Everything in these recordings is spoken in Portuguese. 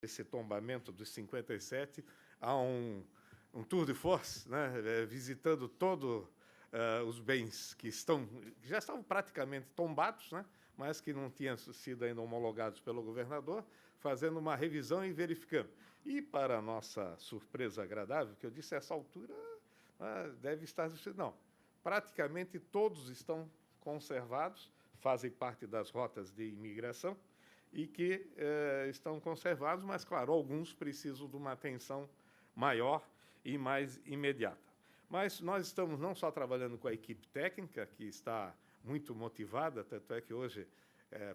esse tombamento dos 57, há um tour de force, né, visitando todos os bens que já estavam praticamente tombados, né, mas que não tinham sido ainda homologados pelo governador, fazendo uma revisão e verificando. E, para nossa surpresa agradável, que eu disse, a essa altura deve estar... Não, praticamente todos estão conservados, fazem parte das rotas de imigração, e que estão conservados, mas, claro, alguns precisam de uma atenção maior e mais imediata. Mas nós estamos não só trabalhando com a equipe técnica, que está muito motivada, tanto é que hoje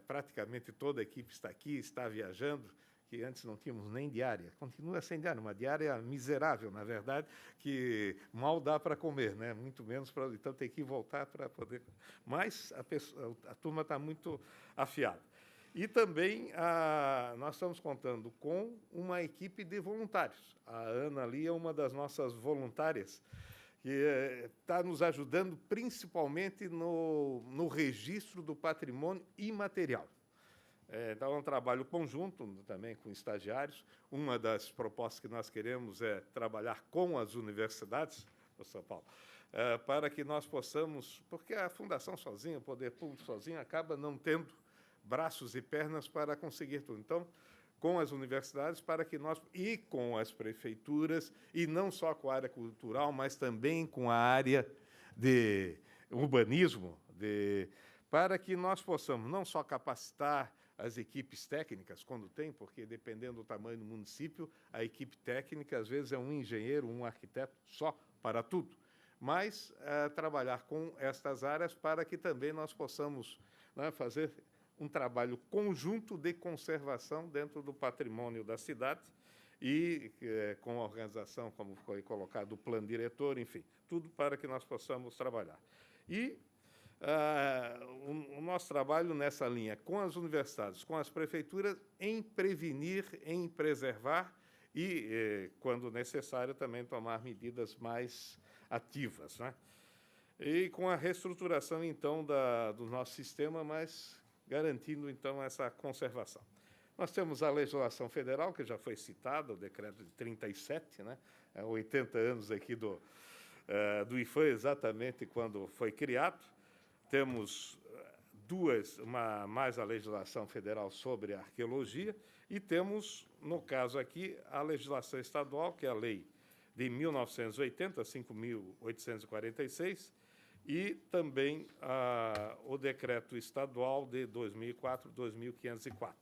praticamente toda a equipe está aqui, está viajando, que antes não tínhamos nem diária. Continua sem diária, uma diária miserável, na verdade, que mal dá para comer, né? Muito menos para... Então, tem que voltar para poder... Mas a turma está muito afiada. E também nós estamos contando com uma equipe de voluntários. A Ana ali é uma das nossas voluntárias, que está nos ajudando principalmente no registro do patrimônio imaterial. Então, é um trabalho conjunto também com estagiários. Uma das propostas que nós queremos é trabalhar com as universidades, São Paulo, para que nós possamos... Porque a fundação sozinha, o poder público sozinho, acaba não tendo braços e pernas para conseguir tudo. Então, com as universidades, para que nós... E com as prefeituras, e não só com a área cultural, mas também com a área de urbanismo, para que nós possamos não só capacitar as equipes técnicas, quando tem, porque, dependendo do tamanho do município, a equipe técnica, às vezes, é um engenheiro, um arquiteto só para tudo, mas trabalhar com estas áreas para que também nós possamos, né, fazer um trabalho conjunto de conservação dentro do patrimônio da cidade e com a organização, como foi colocado, o plano diretor, enfim, tudo para que nós possamos trabalhar. E o nosso trabalho nessa linha, com as universidades, com as prefeituras, em prevenir, em preservar e, quando necessário, também tomar medidas mais ativas, né? E com a reestruturação, então, do nosso sistema, mas garantindo, então, essa conservação. Nós temos a legislação federal, que já foi citada, o decreto de 37, né? 80 anos aqui do IFAM, exatamente quando foi criado. Temos mais a legislação federal sobre a arqueologia, e temos, no caso aqui, a legislação estadual, que é a lei de 1980, 5.846, e também o decreto estadual de 2004, 2.504.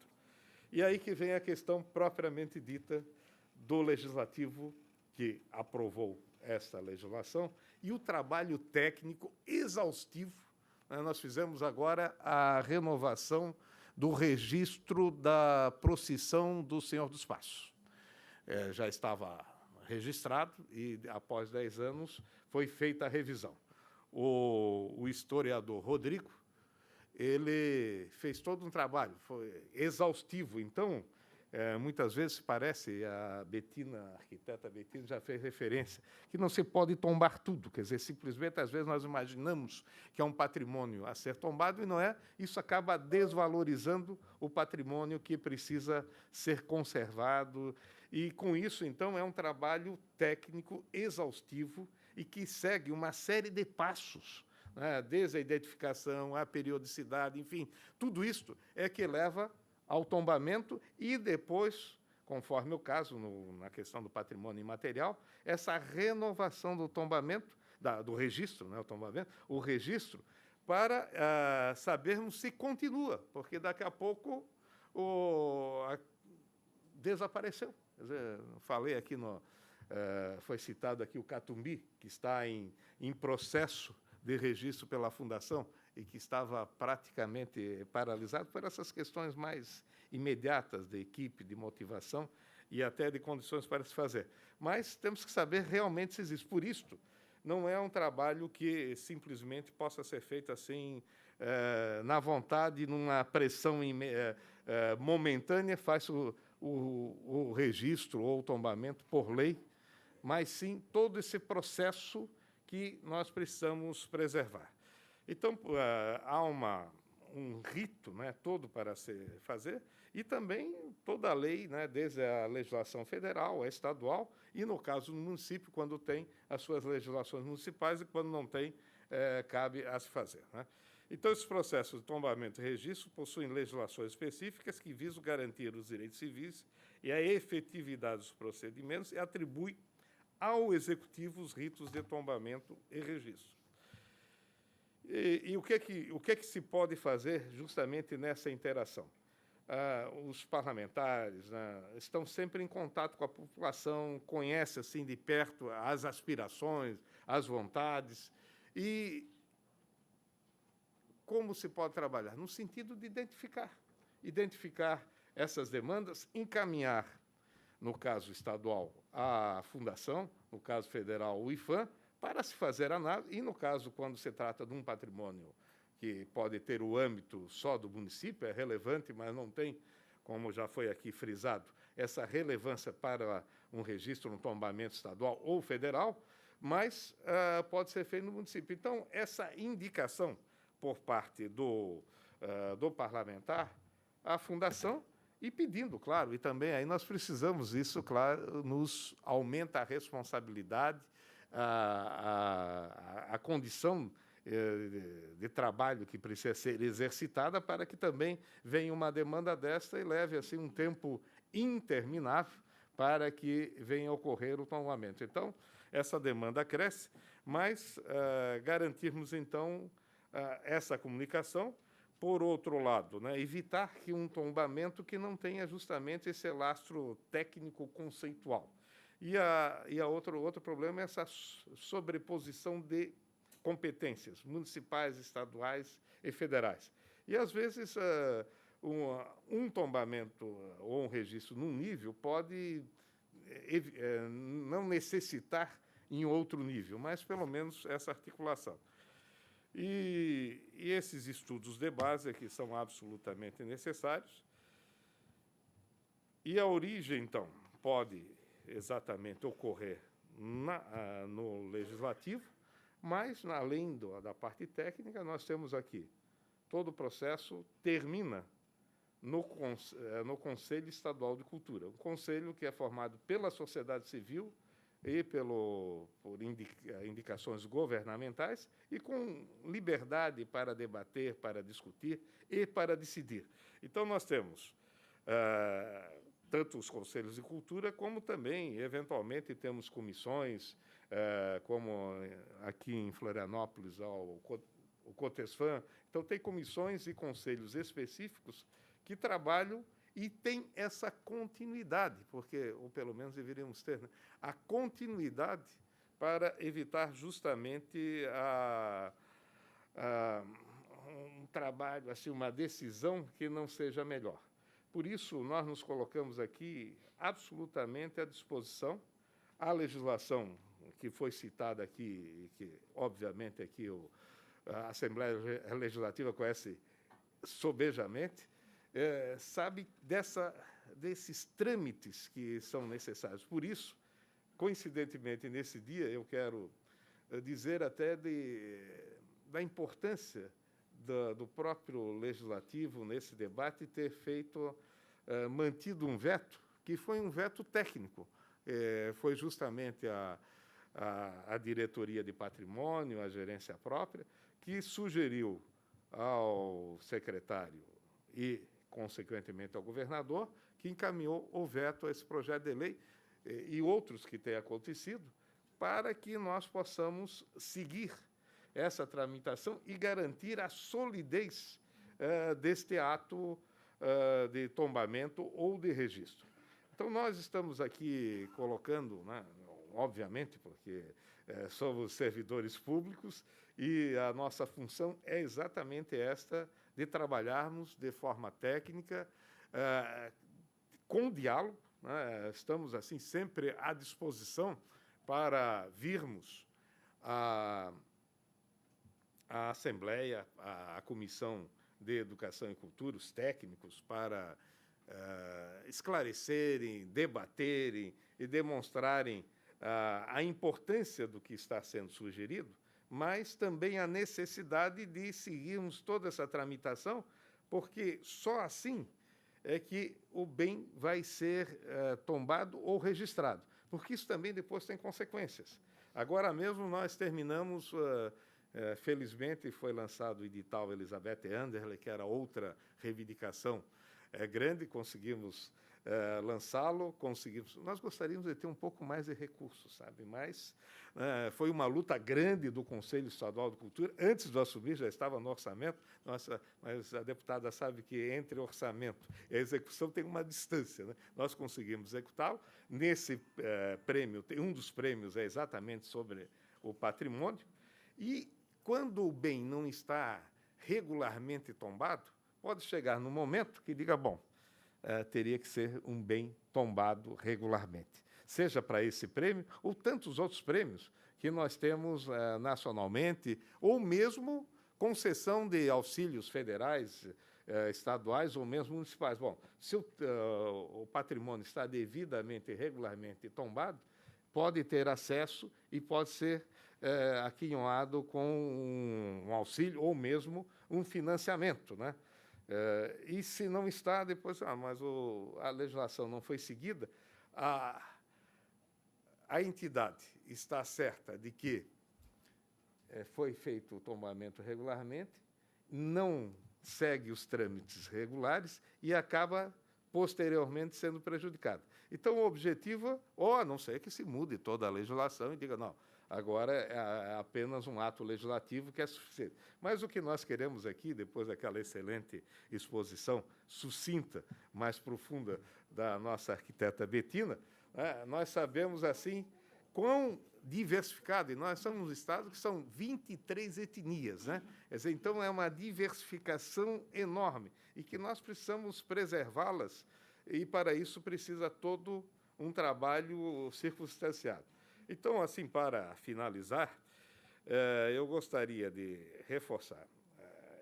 E aí que vem a questão propriamente dita do legislativo que aprovou esta legislação e o trabalho técnico exaustivo. Nós fizemos agora a renovação do registro da procissão do Senhor dos Passos. Já estava registrado e, após 10 anos, foi feita a revisão. O historiador Rodrigo, ele fez todo um trabalho, foi exaustivo. Então, muitas vezes parece, a Betina, a arquiteta Betina, já fez referência, que não se pode tombar tudo, quer dizer, simplesmente, às vezes, nós imaginamos que é um patrimônio a ser tombado, e não é, isso acaba desvalorizando o patrimônio que precisa ser conservado, e, com isso, então, é um trabalho técnico exaustivo e que segue uma série de passos, né, desde a identificação, a periodicidade, enfim, tudo isso é que leva ao tombamento e depois, conforme o caso, na questão do patrimônio imaterial, essa renovação do tombamento, do registro, né, o registro, para sabermos se continua, porque daqui a pouco desapareceu. Quer dizer, falei aqui, foi citado aqui o Catumbi, que está em processo de registro pela Fundação e que estava praticamente paralisado por essas questões mais imediatas de equipe, de motivação e até de condições para se fazer. Mas temos que saber realmente se existe. Por isso, não é um trabalho que simplesmente possa ser feito assim, na vontade, numa pressão momentânea, faz o registro ou o tombamento por lei, mas sim todo esse processo que nós precisamos preservar. Então, há um rito, né, todo para se fazer, e também toda a lei, né, desde a legislação federal, a estadual, e, no caso do município, quando tem as suas legislações municipais e quando não tem, cabe a se fazer, né? Então, esses processos de tombamento e registro possuem legislações específicas que visam garantir os direitos civis e a efetividade dos procedimentos e atribui ao Executivo os ritos de tombamento e registro. E o que é que se pode fazer justamente nessa interação? Os parlamentares, né, estão sempre em contato com a população, conhecem assim de perto as aspirações, as vontades, e como se pode trabalhar? No sentido de identificar essas demandas, encaminhar, no caso estadual, a fundação, no caso federal, o IPHAN, para se fazer análise, e, no caso, quando se trata de um patrimônio que pode ter o âmbito só do município, é relevante, mas não tem, como já foi aqui frisado, essa relevância para um registro, um tombamento estadual ou federal, mas pode ser feito no município. Então, essa indicação por parte do parlamentar à fundação e pedindo, claro, e também aí nós precisamos, isso, claro, nos aumenta a responsabilidade, a condição de trabalho que precisa ser exercitada para que também venha uma demanda desta e leve assim um tempo interminável para que venha a ocorrer o tombamento. Então, essa demanda cresce, mas garantirmos, então, essa comunicação. Por outro lado, né, evitar que um tombamento que não tenha justamente esse lastro técnico-conceitual. E outro problema é essa sobreposição de competências municipais, estaduais e federais. E, às vezes, um tombamento ou um registro num nível pode não necessitar em outro nível, mas, pelo menos, essa articulação. E esses estudos de base aqui são absolutamente necessários. E a origem, então, pode exatamente ocorrer no legislativo, mas, além da parte técnica, nós temos aqui todo o processo termina no Conselho Estadual de Cultura, um conselho que é formado pela sociedade civil e por indicações governamentais e com liberdade para debater, para discutir e para decidir. Então, nós temos tanto os conselhos de cultura, como também, eventualmente, temos comissões, como aqui em Florianópolis, o COTESFAM. Então, tem comissões e conselhos específicos que trabalham e tem essa continuidade, porque, ou pelo menos deveríamos ter, né, a continuidade para evitar justamente um trabalho, assim, uma decisão que não seja melhor. Por isso, nós nos colocamos aqui absolutamente à disposição. A legislação que foi citada aqui, que, obviamente, aqui a Assembleia Legislativa conhece sobejamente, sabe desses trâmites que são necessários. Por isso, coincidentemente, nesse dia, eu quero dizer até da importância do próprio Legislativo, nesse debate, ter mantido um veto, que foi um veto técnico. Foi justamente a Diretoria de Patrimônio, a gerência própria, que sugeriu ao secretário e, consequentemente, ao governador, que encaminhou o veto a esse projeto de lei e outros que têm acontecido, para que nós possamos seguir essa tramitação e garantir a solidez deste ato de tombamento ou de registro. Então, nós estamos aqui colocando, né, obviamente, porque somos servidores públicos e a nossa função é exatamente esta, de trabalharmos de forma técnica, com diálogo, né? Estamos, assim, sempre à disposição para virmos à Assembleia, à Comissão de Educação e Cultura, os técnicos, para esclarecerem, debaterem e demonstrarem a importância do que está sendo sugerido, mas também a necessidade de seguirmos toda essa tramitação, porque só assim é que o bem vai ser tombado ou registrado, porque isso também depois tem consequências. Agora mesmo nós terminamos, felizmente foi lançado o edital Elizabeth Anderle, que era outra reivindicação grande, conseguimos lançá-lo, conseguimos. Nós gostaríamos de ter um pouco mais de recursos, sabe? Mas foi uma luta grande do Conselho Estadual de Cultura. Antes de assumir, já estava no orçamento. Nossa, mas a deputada sabe que entre o orçamento e a execução tem uma distância, né? Nós conseguimos executá-lo. Nesse prêmio, um dos prêmios é exatamente sobre o patrimônio. E quando o bem não está regularmente tombado, pode chegar no momento que diga, bom, teria que ser um bem tombado regularmente, seja para esse prêmio ou tantos outros prêmios que nós temos nacionalmente, ou mesmo concessão de auxílios federais, estaduais ou mesmo municipais. Bom, se o patrimônio está devidamente, regularmente tombado, pode ter acesso e pode ser aquinhoado com um auxílio ou mesmo um financiamento, né? E se não está, depois, mas a legislação não foi seguida, a entidade está certa de que foi feito o tombamento regularmente, não segue os trâmites regulares e acaba posteriormente sendo prejudicada. Então, o objetivo, ou a não ser que se mude toda a legislação e diga, não, agora é apenas um ato legislativo que é suficiente. Mas o que nós queremos aqui, depois daquela excelente exposição sucinta, mais profunda da nossa arquiteta Betina, nós sabemos, assim, quão diversificado, e nós somos um estado que são 23 etnias, né? Quer dizer, então, é uma diversificação enorme e que nós precisamos preservá-las, e, para isso, precisa todo um trabalho circunstanciado. Então, assim, para finalizar, eu gostaria de reforçar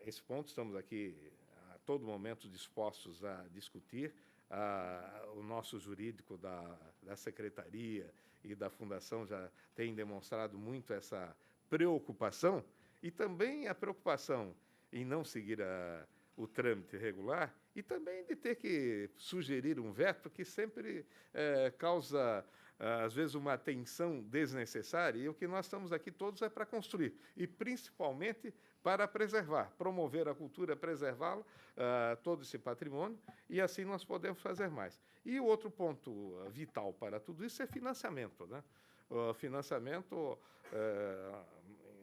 esse ponto. Estamos aqui, a todo momento, dispostos a discutir. O nosso jurídico da Secretaria e da Fundação já tem demonstrado muito essa preocupação, e também a preocupação em não seguir o trâmite regular, e também de ter que sugerir um veto que sempre causa, às vezes, uma tensão desnecessária, e o que nós estamos aqui todos é para construir, e principalmente para preservar, promover a cultura, preservá-la, todo esse patrimônio, e assim nós podemos fazer mais. E o outro ponto vital para tudo isso é financiamento, né? O financiamento,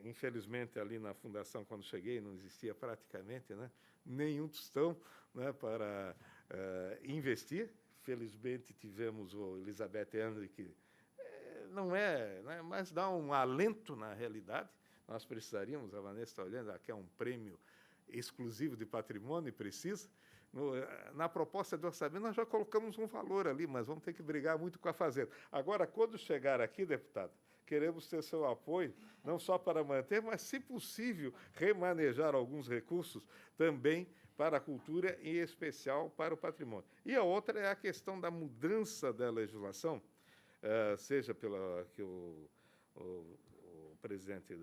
infelizmente, ali na Fundação, quando cheguei, não existia praticamente, né, nenhum tostão, né, para investir. Felizmente, tivemos o Elizabeth Anderle, que não é, né, mas dá um alento na realidade. Nós precisaríamos, a Vanessa está olhando, aqui é um prêmio exclusivo de patrimônio e precisa. Na proposta de orçamento, nós já colocamos um valor ali, mas vamos ter que brigar muito com a Fazenda. Agora, quando chegar aqui, deputado, queremos ter seu apoio, não só para manter, mas, se possível, remanejar alguns recursos também para a cultura, em especial para o patrimônio. E a outra é a questão da mudança da legislação, seja pela que o presidente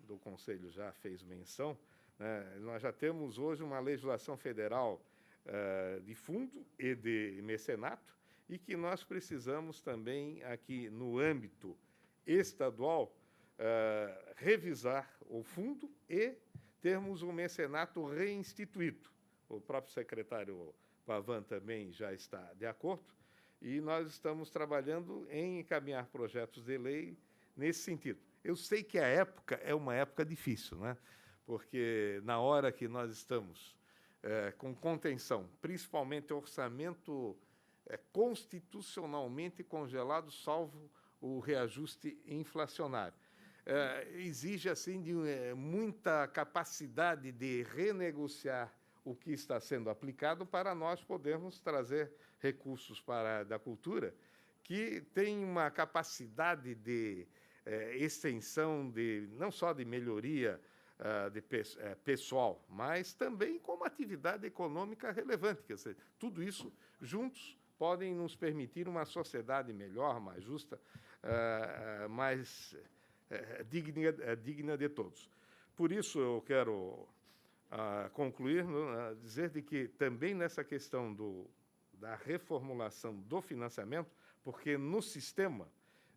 do Conselho já fez menção, né? Nós já temos hoje uma legislação federal de fundo e de mecenato, e que nós precisamos também, aqui no âmbito estadual, revisar o fundo e termos um mecenato reinstituído. O próprio secretário Pavan também já está de acordo, e nós estamos trabalhando em encaminhar projetos de lei nesse sentido. Eu sei que a época é uma época difícil, né? Porque na hora que nós estamos com contenção, principalmente orçamento constitucionalmente congelado, salvo o reajuste inflacionário, exige, assim, de muita capacidade de renegociar o que está sendo aplicado para nós podermos trazer recursos da cultura que tem uma capacidade de extensão, não só de melhoria pessoal, mas também como atividade econômica relevante. Quer dizer, tudo isso juntos podem nos permitir uma sociedade melhor, mais justa, mais digna de todos. Por isso, eu quero concluir, dizer de que também nessa questão da reformulação do financiamento, porque no sistema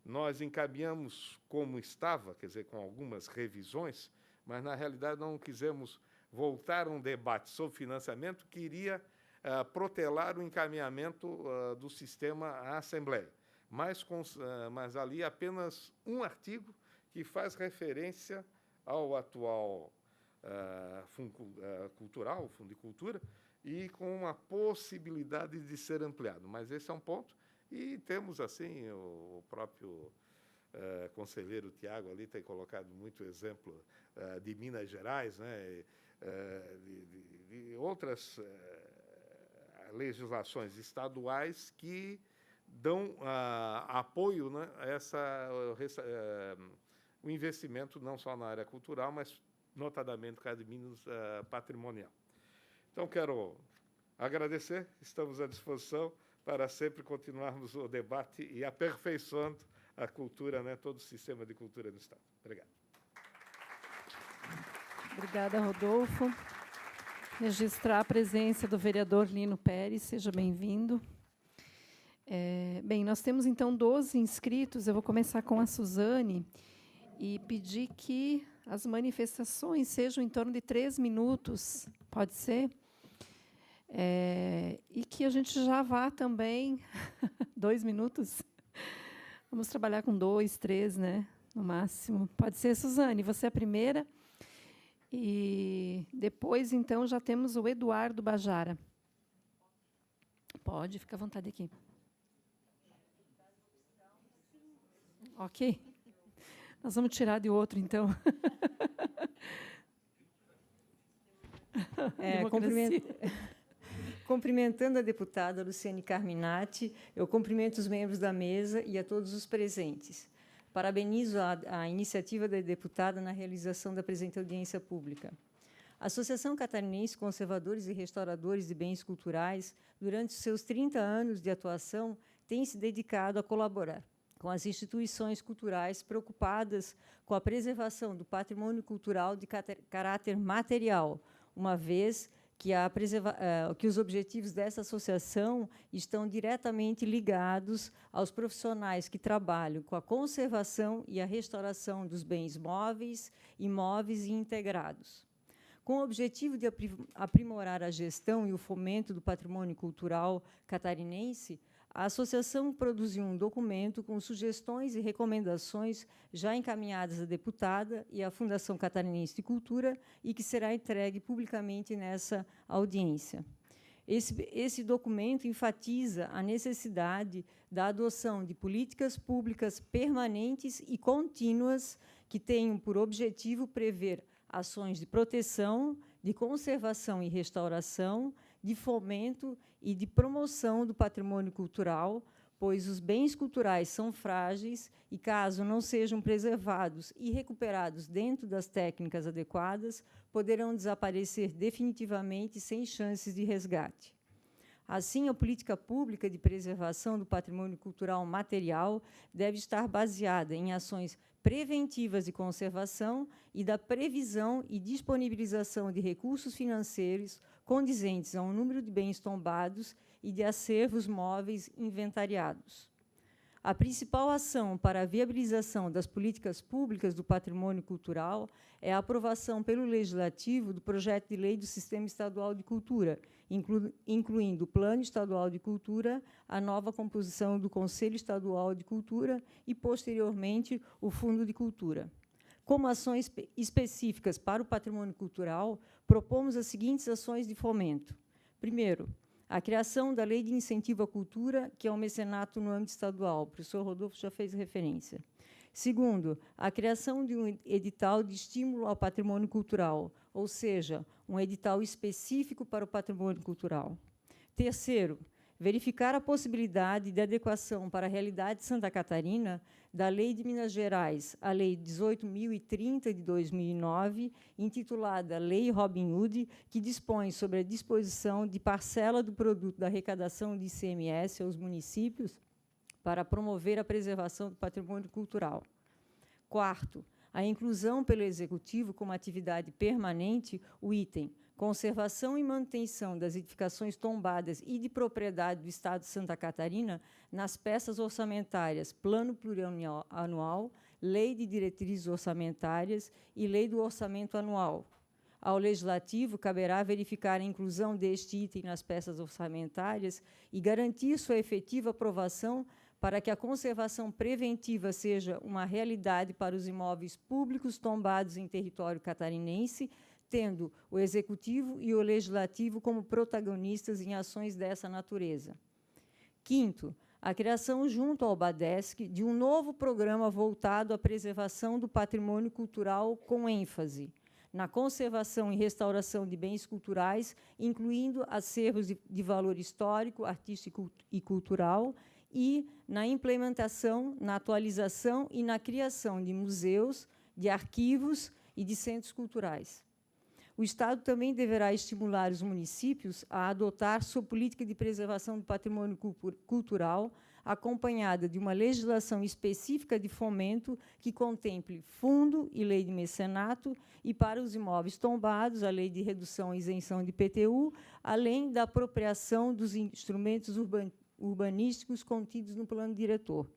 nós encaminhamos como estava, quer dizer, com algumas revisões, mas, na realidade, não quisemos voltar a um debate sobre financiamento que iria protelar o encaminhamento do sistema à Assembleia. Mas ali apenas um artigo que faz referência ao atual Fundo Cultural, o Fundo de Cultura, e com uma possibilidade de ser ampliado. Mas esse é um ponto, e temos, assim, o próprio conselheiro Tiago ali tem colocado muito exemplo de Minas Gerais, né, de outras legislações estaduais que dão apoio, né, a o investimento não só na área cultural, mas notadamente cada Minas patrimonial. Então, quero agradecer, estamos à disposição para sempre continuarmos o debate e aperfeiçoando a cultura, né, todo o sistema de cultura do Estado. Obrigado. Obrigada, Rodolfo. Registrar a presença do vereador Lino Pérez, seja bem-vindo. Bem, nós temos, então, 12 inscritos. Eu vou começar com a Suzane e pedir que as manifestações sejam em torno de 3 minutos, pode ser? E que a gente já vá também 2 minutos. Vamos trabalhar com 2, 3, né, no máximo. Pode ser, Suzane, você é a primeira. E depois, então, já temos o Eduardo Bajara. Pode, fica à vontade aqui. Ok. Nós vamos tirar de outro, então. Cumprimentando a deputada Luciane Carminati, eu cumprimento os membros da mesa e a todos os presentes. Parabenizo a iniciativa da deputada na realização da presente audiência pública. A Associação Catarinense Conservadores e Restauradores de Bens Culturais, durante os seus 30 anos de atuação, tem se dedicado a colaborar com as instituições culturais preocupadas com a preservação do patrimônio cultural de caráter material, uma vez que os objetivos dessa associação estão diretamente ligados aos profissionais que trabalham com a conservação e a restauração dos bens móveis, imóveis e integrados. Com o objetivo de aprimorar a gestão e o fomento do patrimônio cultural catarinense, a associação produziu um documento com sugestões e recomendações já encaminhadas à deputada e à Fundação Catarinense de Cultura e que será entregue publicamente nessa audiência. Esse documento enfatiza a necessidade da adoção de políticas públicas permanentes e contínuas que tenham por objetivo prever ações de proteção, de conservação e restauração, de fomento e de promoção do patrimônio cultural, pois os bens culturais são frágeis e, caso não sejam preservados e recuperados dentro das técnicas adequadas, poderão desaparecer definitivamente sem chances de resgate. Assim, a política pública de preservação do patrimônio cultural material deve estar baseada em ações preventivas de conservação e da previsão e disponibilização de recursos financeiros condizentes a um número de bens tombados e de acervos móveis inventariados. A principal ação para a viabilização das políticas públicas do patrimônio cultural é a aprovação pelo Legislativo do projeto de lei do Sistema Estadual de Cultura, incluindo o Plano Estadual de Cultura, a nova composição do Conselho Estadual de Cultura e, posteriormente, o Fundo de Cultura. Como ações específicas para o patrimônio cultural, propomos as seguintes ações de fomento. Primeiro, a criação da Lei de Incentivo à Cultura, que é um mecenato no âmbito estadual. O professor Rodolfo já fez referência. Segundo, a criação de um edital de estímulo ao patrimônio cultural, ou seja, um edital específico para o patrimônio cultural. Terceiro, verificar a possibilidade de adequação para a realidade de Santa Catarina da Lei de Minas Gerais, a Lei 18.030 de 2009, intitulada Lei Robin Hood, que dispõe sobre a disposição de parcela do produto da arrecadação de ICMS aos municípios para promover a preservação do patrimônio cultural. Quarto, a inclusão pelo Executivo como atividade permanente, o item conservação e manutenção das edificações tombadas e de propriedade do Estado de Santa Catarina nas peças orçamentárias Plano Plurianual, Lei de Diretrizes Orçamentárias e Lei do Orçamento Anual. Ao Legislativo caberá verificar a inclusão deste item nas peças orçamentárias e garantir sua efetiva aprovação para que a conservação preventiva seja uma realidade para os imóveis públicos tombados em território catarinense, tendo o Executivo e o Legislativo como protagonistas em ações dessa natureza. Quinto, a criação, junto ao BADESC, de um novo programa voltado à preservação do patrimônio cultural com ênfase na conservação e restauração de bens culturais, incluindo acervos de valor histórico, artístico e cultural, e na implementação, na atualização e na criação de museus, de arquivos e de centros culturais. O Estado também deverá estimular os municípios a adotar sua política de preservação do patrimônio cultural, acompanhada de uma legislação específica de fomento que contemple fundo e lei de mecenato, e para os imóveis tombados, a lei de redução e isenção de IPTU, além da apropriação dos instrumentos urbanísticos contidos no plano diretor.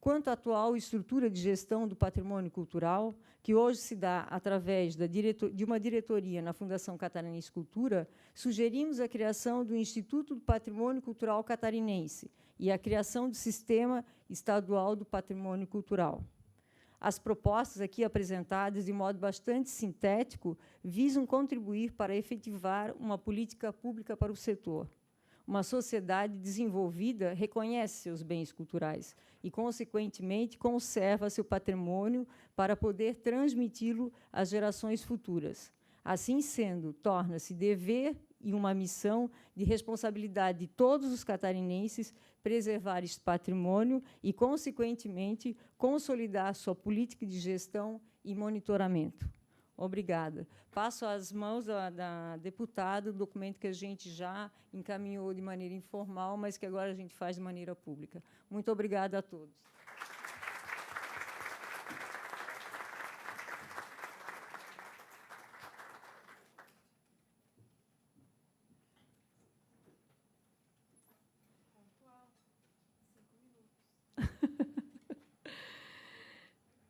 Quanto à atual estrutura de gestão do patrimônio cultural, que hoje se dá através de uma diretoria na Fundação Catarinense Cultura, sugerimos a criação do Instituto do Patrimônio Cultural Catarinense e a criação do Sistema Estadual do Patrimônio Cultural. As propostas aqui apresentadas, de modo bastante sintético, visam contribuir para efetivar uma política pública para o setor. Uma sociedade desenvolvida reconhece seus bens culturais e, consequentemente, conserva seu patrimônio para poder transmiti-lo às gerações futuras. Assim sendo, torna-se dever e uma missão de responsabilidade de todos os catarinenses preservar este patrimônio e, consequentemente, consolidar sua política de gestão e monitoramento. Obrigada. Passo às mãos da deputada o documento que a gente já encaminhou de maneira informal, mas que agora a gente faz de maneira pública. Muito obrigada a todos.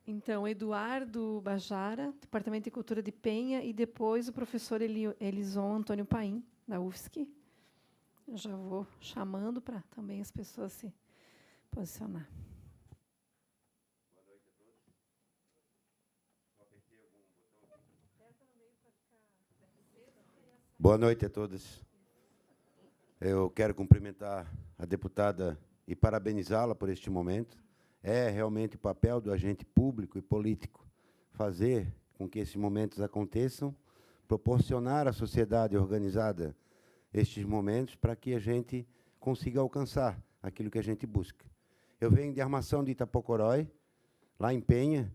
Então, Eduardo Bajara, Departamento de Cultura de Penha, e depois o professor Elison Antônio Paim, da UFSC. Eu já vou chamando para também as pessoas se posicionar. Boa noite a todos. Eu quero cumprimentar a deputada e parabenizá-la por este momento. É realmente o papel do agente público e político fazer com que esses momentos aconteçam, proporcionar à sociedade organizada estes momentos para que a gente consiga alcançar aquilo que a gente busca. Eu venho de Armação de Itapocorói, lá em Penha,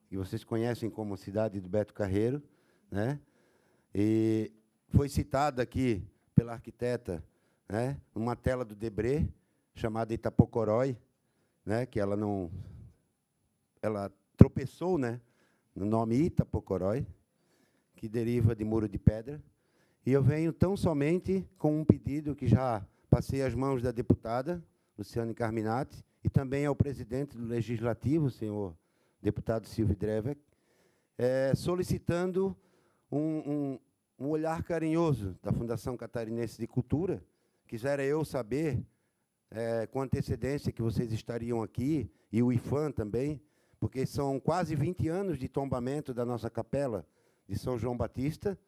que vocês conhecem como cidade do Beto Carreiro, né? E foi citada aqui pela arquiteta, né, uma tela do Debré, chamada Itapocorói, né, que ela tropeçou, né, no nome Itapocorói, que deriva de muro de pedra. E eu venho tão somente com um pedido que já passei às mãos da deputada Luciane Carminati e também ao presidente do Legislativo, o senhor deputado Silvio Drevec, solicitando um olhar carinhoso da Fundação Catarinense de Cultura. Quisera eu saber, com antecedência, que vocês estariam aqui, e o IFAM também, porque são quase 20 anos de tombamento da nossa capela de São João Batista,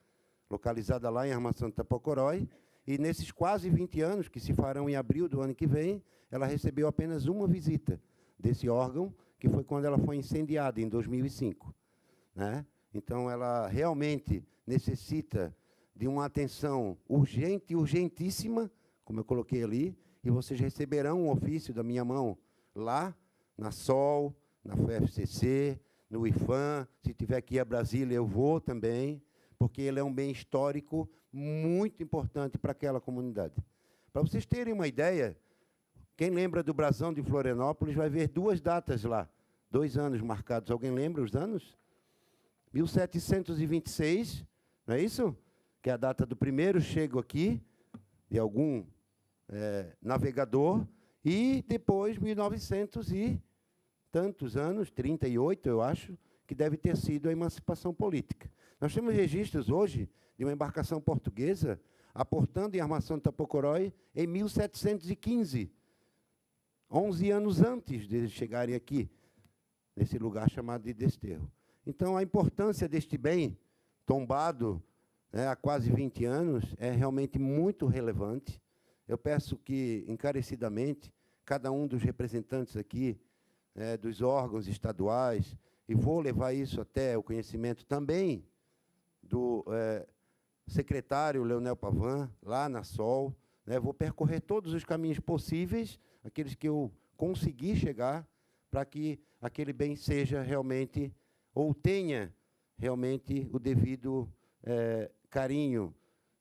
localizada lá em Armação de Itapocorói, e nesses quase 20 anos, que se farão em abril do ano que vem, ela recebeu apenas uma visita desse órgão, que foi quando ela foi incendiada, em 2005. Né? Então, ela realmente necessita de uma atenção urgente e urgentíssima, como eu coloquei ali, e vocês receberão um ofício da minha mão lá, na SOL, na FUFCC, no IFAM. Se tiver que ir a Brasília, eu vou também, porque ele é um bem histórico muito importante para aquela comunidade. Para vocês terem uma ideia, quem lembra do Brasão de Florianópolis vai ver 2 datas lá, 2 anos marcados. Alguém lembra os anos? 1726, não é isso? que é a data do primeiro chego aqui, de algum navegador, e depois 1900 e tantos anos, 38, eu acho, que deve ter sido a emancipação política. Nós temos registros hoje de uma embarcação portuguesa aportando em Armação de Tapocorói em 1715, 11 anos antes de eles chegarem aqui, nesse lugar chamado de Desterro. Então, a importância deste bem tombado, há quase 20 anos, é realmente muito relevante. Eu peço que, encarecidamente, cada um dos representantes aqui, dos órgãos estaduais, e vou levar isso até o conhecimento também do secretário Leonel Pavan, lá na SOL, vou percorrer todos os caminhos possíveis, aqueles que eu conseguir chegar, para que aquele bem seja realmente, ou tenha realmente o devido carinho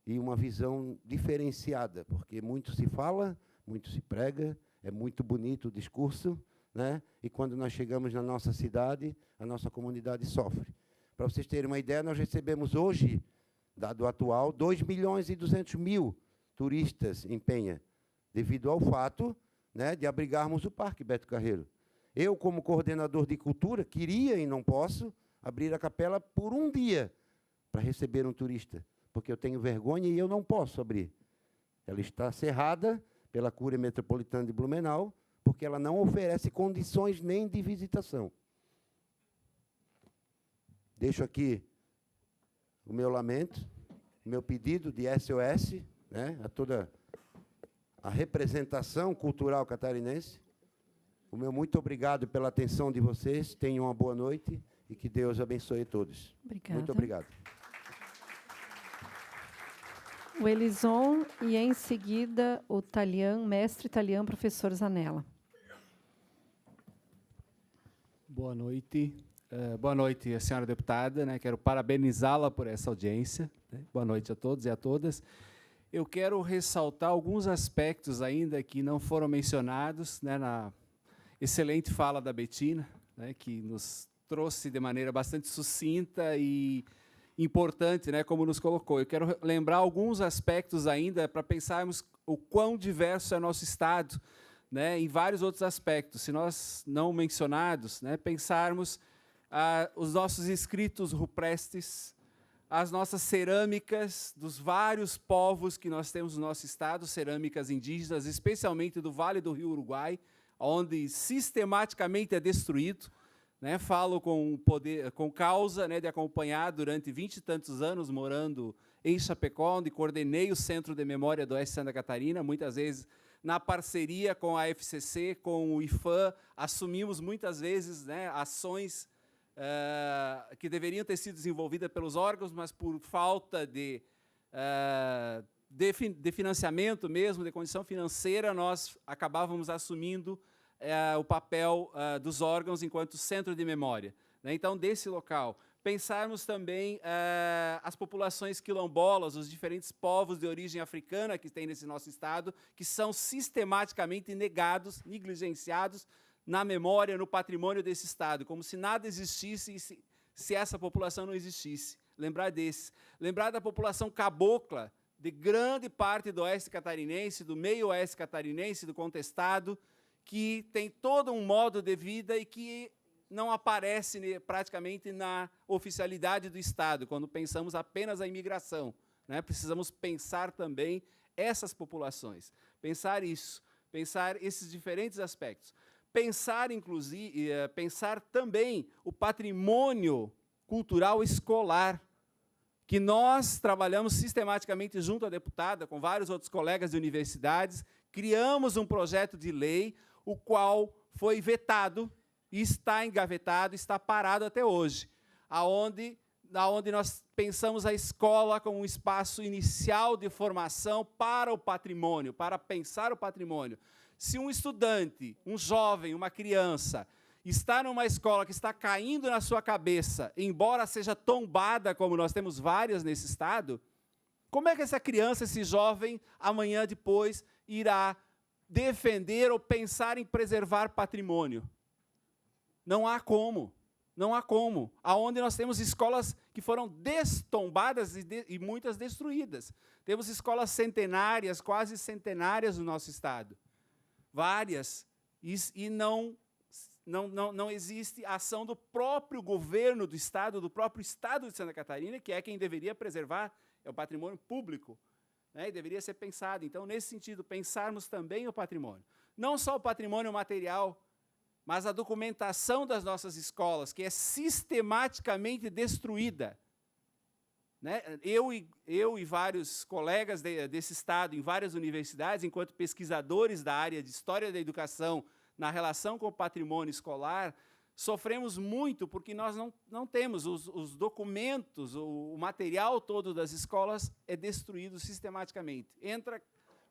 e uma visão diferenciada, porque muito se fala, muito se prega, é muito bonito o discurso, e quando nós chegamos na nossa cidade, a nossa comunidade sofre. Para vocês terem uma ideia, nós recebemos hoje, dado atual, 2.200.000 turistas em Penha, devido ao fato de abrigarmos o Parque Beto Carreiro. Eu, como coordenador de cultura, queria e não posso abrir a capela por um dia para receber um turista, porque eu tenho vergonha e eu não posso abrir. Ela está cerrada pela Cúria Metropolitana de Blumenau, porque ela não oferece condições nem de visitação. Deixo aqui o meu lamento, o meu pedido de SOS, a toda a representação cultural catarinense. O meu muito obrigado pela atenção de vocês. Tenham uma boa noite e que Deus abençoe todos. Obrigada. Muito obrigado. O Elison e, em seguida, o mestre Talian, professor Zanella. Boa noite. Boa noite, a senhora deputada. Quero parabenizá-la por essa audiência. Boa noite a todos e a todas. Eu quero ressaltar alguns aspectos ainda que não foram mencionados na excelente fala da Betina, que nos trouxe de maneira bastante sucinta e importante, como nos colocou. Eu quero lembrar alguns aspectos ainda para pensarmos o quão diverso é nosso Estado, em vários outros aspectos. Se nós não mencionados, pensarmos os nossos escritos rupestres, as nossas cerâmicas dos vários povos que nós temos no nosso Estado, cerâmicas indígenas, especialmente do Vale do Rio Uruguai, onde sistematicamente é destruído. Falo com causa de acompanhar durante 20 e tantos anos, morando em Chapecó, onde coordenei o Centro de Memória do Oeste de Santa Catarina, muitas vezes na parceria com a FCC, com o IFAM, assumimos muitas vezes ações que deveriam ter sido desenvolvidas pelos órgãos, mas por falta de financiamento mesmo, de condição financeira, nós acabávamos assumindo o papel dos órgãos enquanto centro de memória. Então, desse local, pensarmos também as populações quilombolas, os diferentes povos de origem africana que tem nesse nosso Estado, que são sistematicamente negados, negligenciados na memória, no patrimônio desse Estado, como se nada existisse se essa população não existisse. Lembrar desses. Lembrar da população cabocla, de grande parte do oeste catarinense, do meio oeste catarinense, do contestado, que tem todo um modo de vida e que não aparece praticamente na oficialidade do Estado, quando pensamos apenas a imigração. Precisamos pensar também essas populações, pensar isso, pensar esses diferentes aspectos. Pensar, inclusive, pensar também o patrimônio cultural escolar, que nós trabalhamos sistematicamente junto à deputada, com vários outros colegas de universidades, criamos um projeto de lei, o qual foi vetado, e está engavetado, está parado até hoje, aonde nós pensamos a escola como um espaço inicial de formação para o patrimônio, para pensar o patrimônio. Se um estudante, um jovem, uma criança, está numa escola que está caindo na sua cabeça, embora seja tombada, como nós temos várias nesse Estado, como é que essa criança, esse jovem, amanhã depois, irá defender ou pensar em preservar patrimônio? Não há como. Não há como. Aonde nós temos escolas que foram destombadas e muitas destruídas. Temos escolas centenárias, quase centenárias no nosso estado. Várias. E não existe ação do próprio governo do estado, do próprio estado de Santa Catarina, que é quem deveria preservar, é o patrimônio público, né, e deveria ser pensado. Então, nesse sentido, pensarmos também o patrimônio. Não só o patrimônio material, mas a documentação das nossas escolas, que é sistematicamente destruída. Né? Eu e vários colegas desse estado, em várias universidades, enquanto pesquisadores da área de História da Educação, na relação com o patrimônio escolar, sofremos muito, porque nós não temos os documentos, o material todo das escolas é destruído sistematicamente.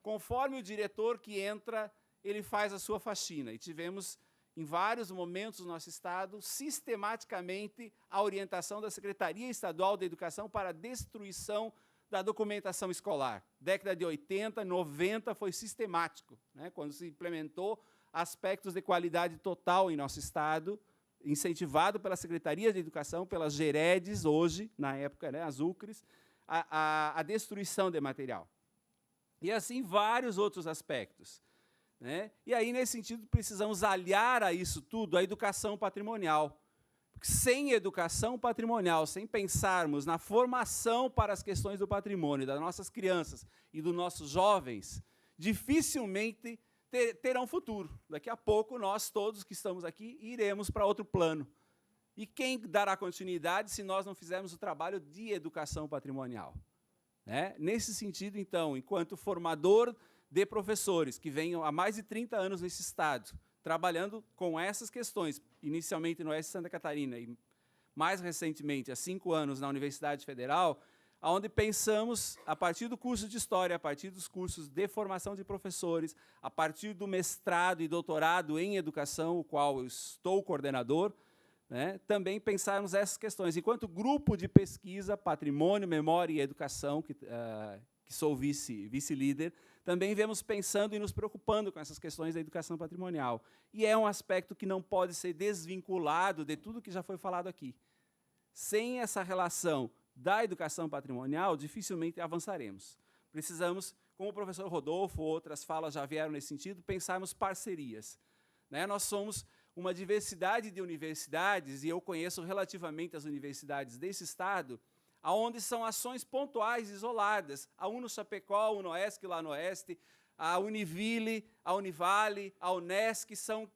Conforme o diretor que entra, ele faz a sua faxina. E tivemos, em vários momentos do nosso estado, sistematicamente a orientação da Secretaria Estadual da Educação para a destruição da documentação escolar. Década de 80, 90 foi sistemático, né, quando se implementou aspectos de qualidade total em nosso estado, incentivado pela Secretaria de Educação, pelas GEREDs, hoje, na época, né, as UCRES, a destruição de material. E assim vários outros aspectos. Né? E aí, nesse sentido, precisamos aliar a isso tudo a educação patrimonial. Porque sem educação patrimonial, sem pensarmos na formação para as questões do patrimônio das nossas crianças e dos nossos jovens, dificilmente terão futuro. Daqui a pouco, nós todos que estamos aqui iremos para outro plano. E quem dará continuidade se nós não fizermos o trabalho de educação patrimonial? Né? Nesse sentido, então, enquanto formador de professores que venham há mais de 30 anos nesse estado, trabalhando com essas questões, inicialmente no Oeste de Santa Catarina e mais recentemente, há 5 anos, na Universidade Federal, onde pensamos, a partir do curso de História, a partir dos cursos de formação de professores, a partir do mestrado e doutorado em Educação, o qual eu estou coordenador, né, também pensarmos essas questões. Enquanto grupo de pesquisa, Patrimônio, Memória e Educação, que sou vice-líder, também vemos pensando e nos preocupando com essas questões da educação patrimonial. E é um aspecto que não pode ser desvinculado de tudo que já foi falado aqui. Sem essa relação da educação patrimonial, dificilmente avançaremos. Precisamos, como o professor Rodolfo, outras falas já vieram nesse sentido, pensarmos parcerias. Né? Nós somos uma diversidade de universidades, e eu conheço relativamente as universidades desse estado, onde são ações pontuais, isoladas. A Uno Chapecó, a Unoesc lá no Oeste, a Univille, a Univale, a Unesc, são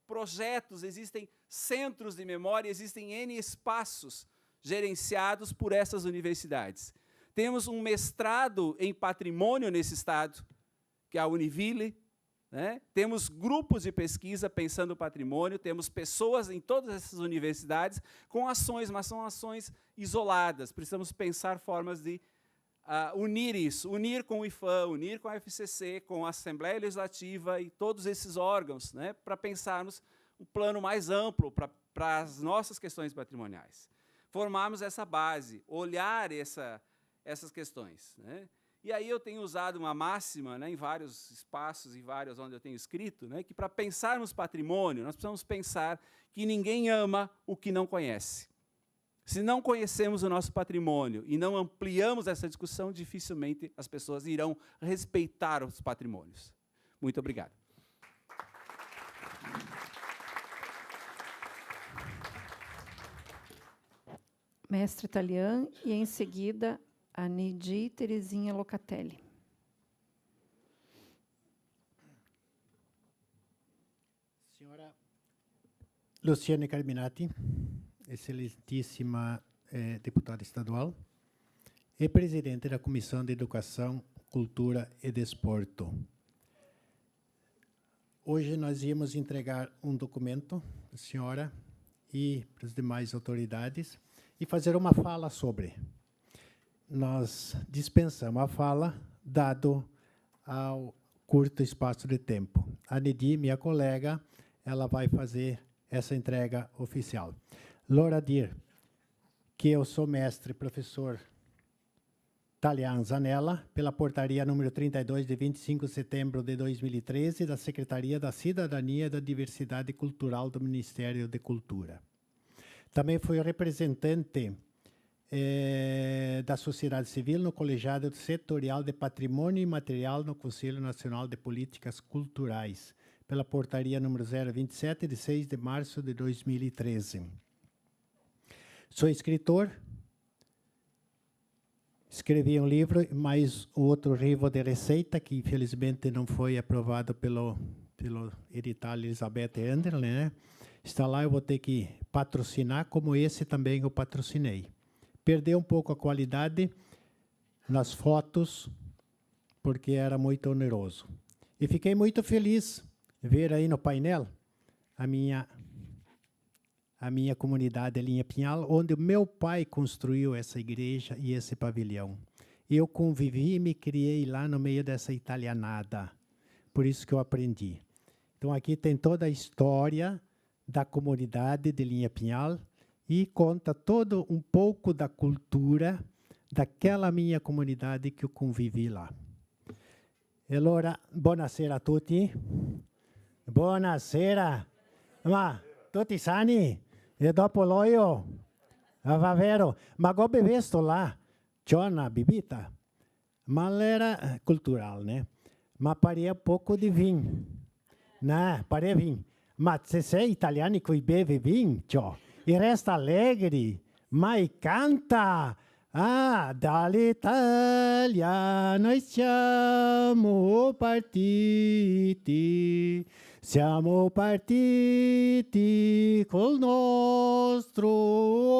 projetos, existem centros de memória, existem N espaços gerenciados por essas universidades. Temos um mestrado em patrimônio nesse estado, que é a Univille, né? Temos grupos de pesquisa pensando o patrimônio, temos pessoas em todas essas universidades com ações, mas são ações isoladas. Precisamos pensar formas de unir isso, unir com o IFAM, unir com a FCC, com a Assembleia Legislativa e todos esses órgãos, né, para pensarmos um plano mais amplo para as nossas questões patrimoniais. Formarmos essa base, olhar essas questões. Né? E aí eu tenho usado uma máxima, né, em vários espaços, em vários onde eu tenho escrito, né, que para pensarmos patrimônio, nós precisamos pensar que ninguém ama o que não conhece. Se não conhecemos o nosso patrimônio e não ampliamos essa discussão, dificilmente as pessoas irão respeitar os patrimônios. Muito obrigado. Mestre Talian, e em seguida a Neidi Terezinha Locatelli. Senhora Luciane Carminati, excelentíssima deputada estadual e presidente da Comissão de Educação, Cultura e Desporto. Hoje nós íamos entregar um documento à senhora e para as demais autoridades e fazer uma fala sobre. Nós dispensamos a fala, dado ao curto espaço de tempo. A Nedi, minha colega, ela vai fazer essa entrega oficial. Loradir, que eu sou mestre professor Talian Zanella, pela portaria número 32, de 25 de setembro de 2013, da Secretaria da Cidadania e da Diversidade Cultural do Ministério de Cultura. Também fui representante da sociedade civil no Colegiado Setorial de Patrimônio Imaterial no Conselho Nacional de Políticas Culturais, pela portaria número 027, de 6 de março de 2013. Sou escritor, escrevi um livro, mais outro livro de receita, que infelizmente não foi aprovado pelo edital Elizabeth Anderle, né? Está lá, eu vou ter que patrocinar, como esse também eu patrocinei. Perdeu um pouco a qualidade nas fotos, porque era muito oneroso. E fiquei muito feliz ver aí no painel a minha comunidade Linha Pinhal, onde o meu pai construiu essa igreja e esse pavilhão. Eu convivi e me criei lá no meio dessa italianada. Por isso que eu aprendi. Então, aqui tem toda a história da comunidade de Linha Pinhal e conta todo um pouco da cultura daquela minha comunidade que eu convivi lá. Allora, buonasera a tutti. Buonasera. Ma tutti sani? E dopo l'olio? Va vero? Ma come visto là? C'è una bibita? Ma era cultural, né? Ma paria pouco de vinho. Né? Paria vinho. Ma se sei italiano che beve vinho, ciò. E resta allegri, ma canta. Ah, dall'Italia noi siamo partiti col nostro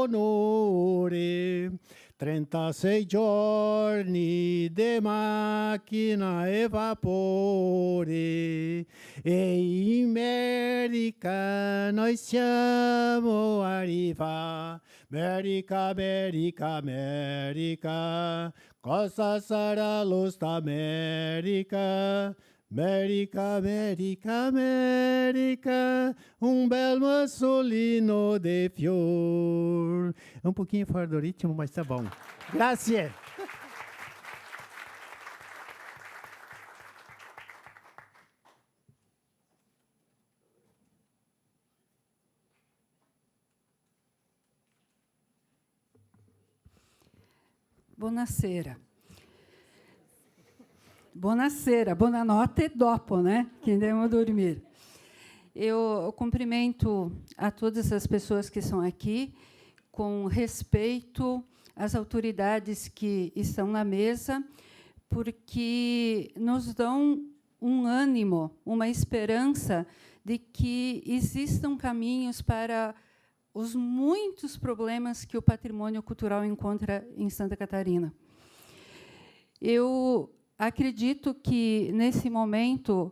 onore. 36 giorni di macchina e vapore, e in America noi siamo arrivati. America, America, America, cosa sarà l'Ost America? America, America, America, um bel massolino de fior. É um pouquinho fora do ritmo, mas tá bom. Grazie. Buonasera. Buonasera, buonanotte dopo, né? Que andamos a dormir. Eu cumprimento a todas as pessoas que estão aqui, com respeito às autoridades que estão na mesa, porque nos dão um ânimo, uma esperança de que existam caminhos para os muitos problemas que o patrimônio cultural encontra em Santa Catarina. Eu acredito que, nesse momento,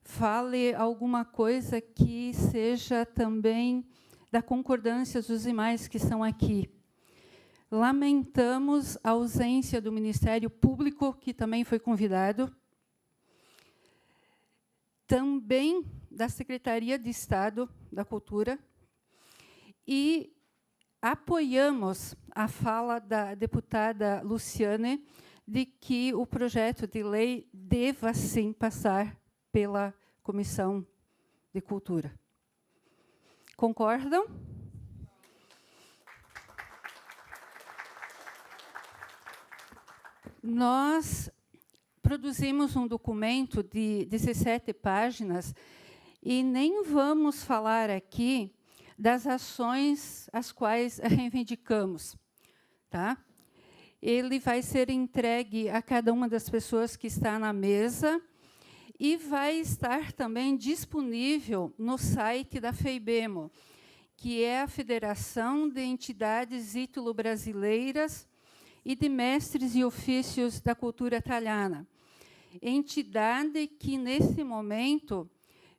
fale alguma coisa que seja também da concordância dos demais que estão aqui. Lamentamos a ausência do Ministério Público, que também foi convidado, também da Secretaria de Estado da Cultura, e apoiamos a fala da deputada Luciane de que o projeto de lei deva, sim, passar pela Comissão de Cultura. Concordam? Nós produzimos um documento de 17 páginas e nem vamos falar aqui das ações as quais reivindicamos, tá? Ele vai ser entregue a cada uma das pessoas que está na mesa e vai estar também disponível no site da FEIBEMO, que é a Federação de Entidades Ítalo-Brasileiras e de Mestres e Ofícios da Cultura Italiana. Entidade que, nesse momento,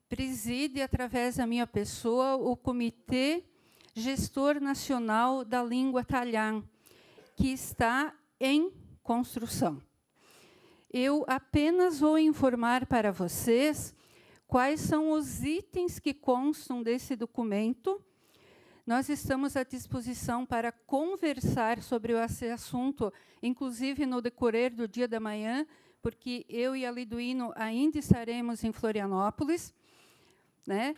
preside, através da minha pessoa, o Comitê Gestor Nacional da Língua Italiana, que está em construção. Eu apenas vou informar para vocês quais são os itens que constam desse documento. Nós estamos à disposição para conversar sobre esse assunto, inclusive no decorrer do dia da manhã, porque eu e a Liduino ainda estaremos em Florianópolis, né?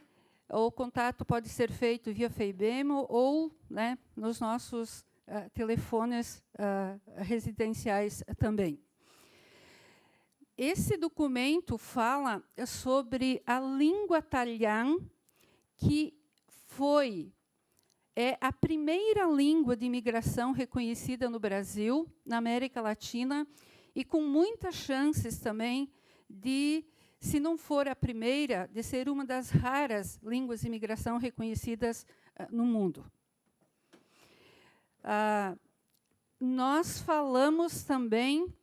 o contato pode ser feito via FEIBEMO ou, né, nos nossos telefones residenciais também. Esse documento fala sobre a língua talhã, que é a primeira língua de imigração reconhecida no Brasil, na América Latina, e com muitas chances também de, se não for a primeira, de ser uma das raras línguas de imigração reconhecidas no mundo. Nós falamos também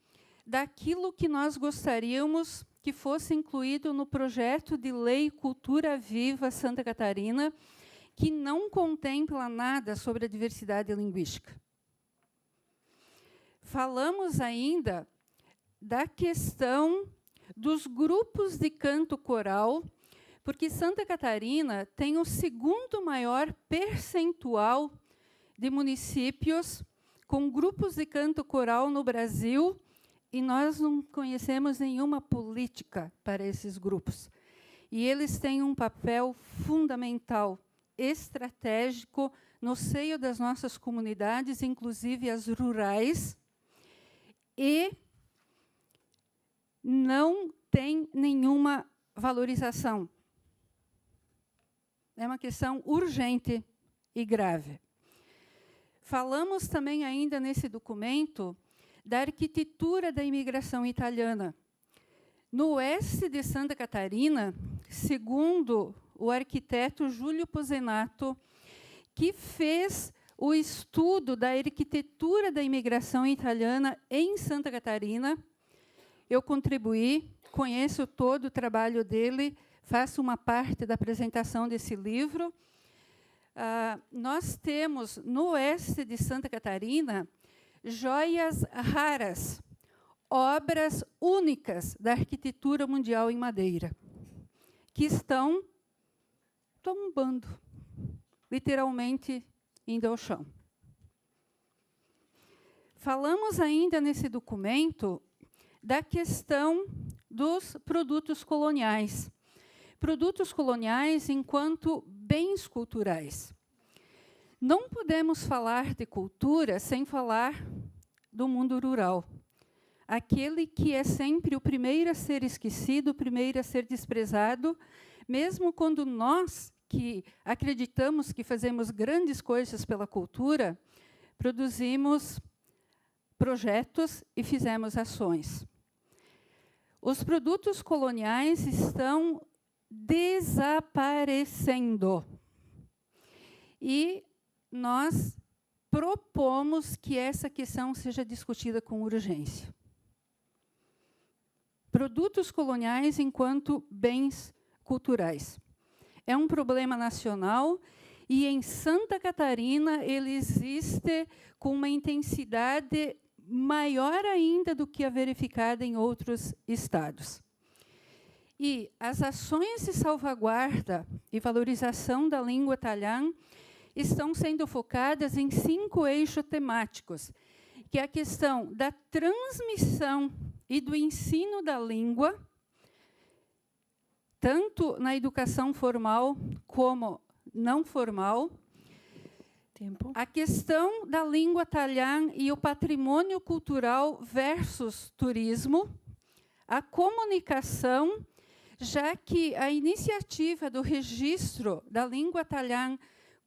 daquilo que nós gostaríamos que fosse incluído no projeto de lei Cultura Viva Santa Catarina, que não contempla nada sobre a diversidade linguística. Falamos ainda da questão dos grupos de canto coral, porque Santa Catarina tem o segundo maior percentual de municípios com grupos de canto coral no Brasil, e nós não conhecemos nenhuma política para esses grupos. E eles têm um papel fundamental, estratégico, no seio das nossas comunidades, inclusive as rurais, e não tem nenhuma valorização. É uma questão urgente e grave. Falamos também ainda nesse documento da arquitetura da imigração italiana. No oeste de Santa Catarina, segundo o arquiteto Júlio Pozenato, que fez o estudo da arquitetura da imigração italiana em Santa Catarina, eu contribuí, conheço todo o trabalho dele, faço uma parte da apresentação desse livro. Nós temos, no oeste de Santa Catarina, joias raras, obras únicas da arquitetura mundial em madeira, que estão tombando, literalmente indo ao chão. Falamos ainda nesse documento da questão dos produtos coloniais. Produtos coloniais enquanto bens culturais. Não podemos falar de cultura sem falar do mundo rural. Aquele que é sempre o primeiro a ser esquecido, o primeiro a ser desprezado, mesmo quando nós, que acreditamos que fazemos grandes coisas pela cultura, produzimos projetos e fizemos ações. Os produtos coloniais estão desaparecendo. E nós propomos que essa questão seja discutida com urgência. Produtos coloniais enquanto bens culturais. É um problema nacional e, em Santa Catarina, ele existe com uma intensidade maior ainda do que a verificada em outros estados. E as ações de salvaguarda e valorização da língua talhã estão sendo focadas em 5 eixos temáticos, que é a questão da transmissão e do ensino da língua, tanto na educação formal como não formal. Tempo. A questão da língua talhã e o patrimônio cultural versus turismo, a comunicação, já que a iniciativa do registro da língua talhã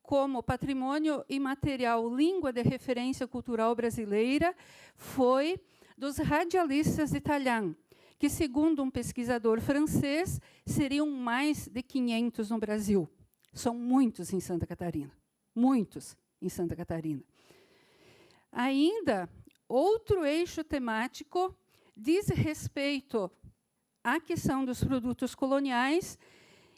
como patrimônio imaterial, língua de referência cultural brasileira, foi dos radialistas de talhã, que, segundo um pesquisador francês, seriam mais de 500 no Brasil. São muitos em Santa Catarina. Muitos em Santa Catarina. Ainda, outro eixo temático diz respeito à questão dos produtos coloniais,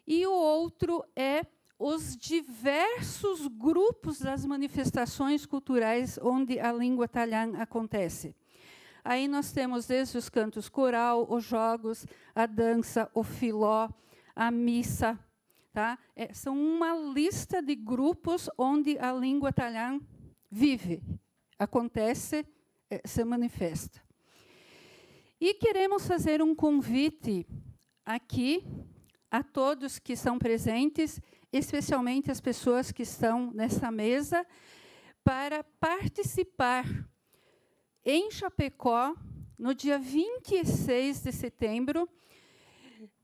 e o outro é os diversos grupos das manifestações culturais onde a língua talhã acontece. Aí nós temos desde os cantos coral, os jogos, a dança, o filó, a missa. Tá? São uma lista de grupos onde a língua talhã vive, acontece, se manifesta. E queremos fazer um convite aqui a todos que estão presentes, especialmente as pessoas que estão nessa mesa, para participar em Chapecó, no dia 26 de setembro,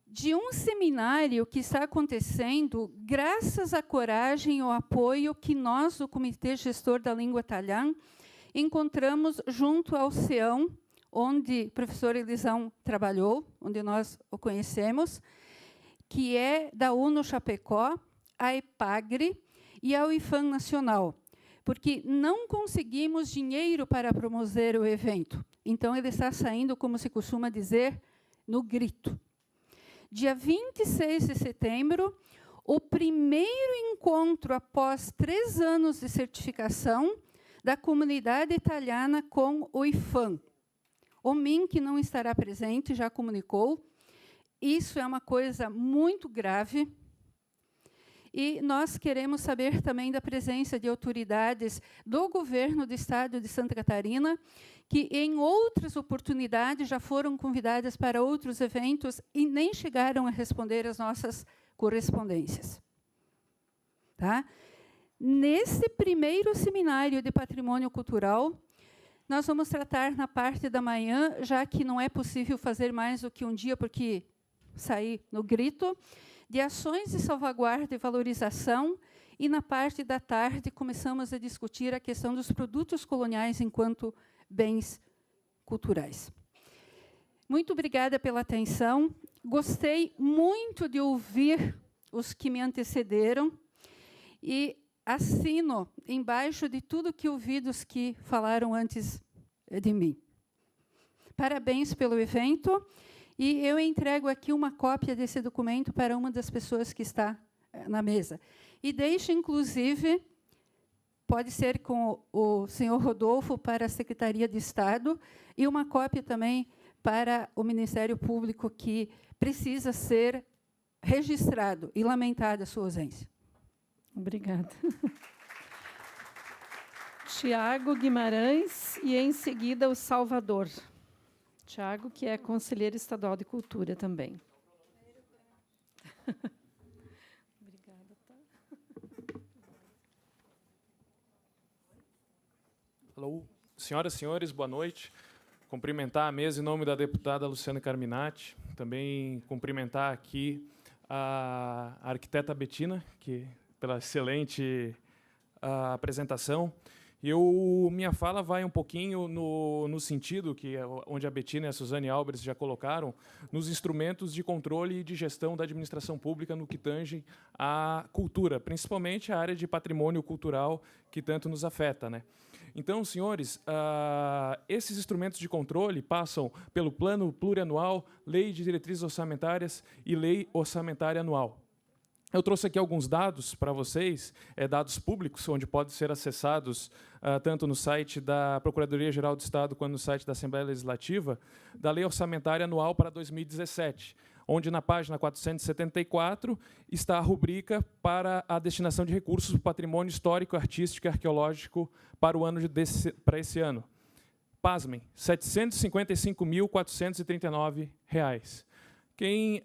de um seminário que está acontecendo graças à coragem e ao apoio que nós, do Comitê Gestor da Língua Talhã, encontramos junto ao CEAM, onde o professor Elisão trabalhou, onde nós o conhecemos, que é da UNO Chapecó, a EPAGRE e a UIFAM Nacional, porque não conseguimos dinheiro para promover o evento. Então, ele está saindo, como se costuma dizer, no grito. Dia 26 de setembro, o primeiro encontro após 3 anos de certificação da comunidade italiana com o IFAM. O MIN, que não estará presente, já comunicou. Isso é uma coisa muito grave. E nós queremos saber também da presença de autoridades do governo do Estado de Santa Catarina, que, em outras oportunidades, já foram convidadas para outros eventos e nem chegaram a responder às nossas correspondências. Tá? Nesse primeiro seminário de patrimônio cultural, nós vamos tratar na parte da manhã, já que não é possível fazer mais do que um dia, porque saí no grito, de ações de salvaguarda e valorização, e na parte da tarde começamos a discutir a questão dos produtos coloniais enquanto bens culturais. Muito obrigada pela atenção. Gostei muito de ouvir os que me antecederam e assino embaixo de tudo que ouvi dos que falaram antes de mim. Parabéns pelo evento. E eu entrego aqui uma cópia desse documento para uma das pessoas que está na mesa. E deixo, inclusive, pode ser com o senhor Rodolfo para a Secretaria de Estado, e uma cópia também para o Ministério Público, que precisa ser registrado e lamentada a sua ausência. Obrigada. Tiago Guimarães e, em seguida, o Salvador. Tiago, que é conselheiro estadual de cultura também. Obrigada. Alô, senhoras e senhores, boa noite. Cumprimentar a mesa em nome da deputada Luciana Carminati. Também cumprimentar aqui a arquiteta Betina, que pela excelente apresentação. Minha fala vai um pouquinho no sentido que onde a Betina e a Suzane Albers já colocaram, nos instrumentos de controle e de gestão da administração pública no que tange à cultura, principalmente a área de patrimônio cultural que tanto nos afeta, né? Então, senhores, esses instrumentos de controle passam pelo Plano Plurianual, Lei de Diretrizes Orçamentárias e Lei Orçamentária Anual. Eu trouxe aqui alguns dados para vocês, dados públicos, onde podem ser acessados tanto no site da Procuradoria-Geral do Estado quanto no site da Assembleia Legislativa, da Lei Orçamentária Anual para 2017, onde, na página 474, está a rubrica para a destinação de recursos do patrimônio histórico, artístico e arqueológico para o ano para esse ano. Pasmem, R$ 755.439. Quem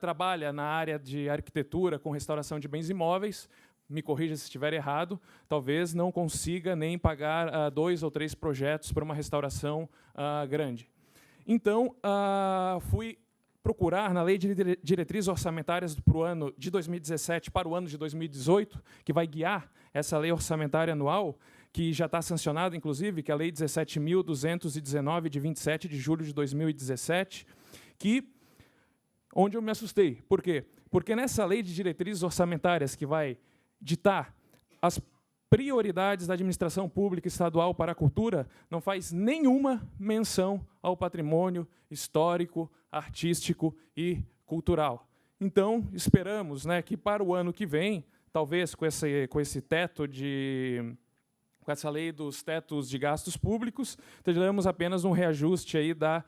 trabalha na área de arquitetura com restauração de bens imóveis, me corrija se estiver errado, talvez não consiga nem pagar 2 ou 3 projetos para uma restauração grande. Então, fui procurar na Lei de Diretrizes Orçamentárias para o ano de 2017 para o ano de 2018, que vai guiar essa lei orçamentária anual, que já está sancionada, inclusive, que é a Lei 17.219, de 27 de julho de 2017, onde eu me assustei. Por quê? Porque nessa Lei de Diretrizes Orçamentárias, que vai ditar as prioridades da administração pública estadual para a cultura, não faz nenhuma menção ao patrimônio histórico, artístico e cultural. Então, esperamos, né, que para o ano que vem, talvez com esse teto com essa lei dos tetos de gastos públicos, teremos apenas um reajuste aí da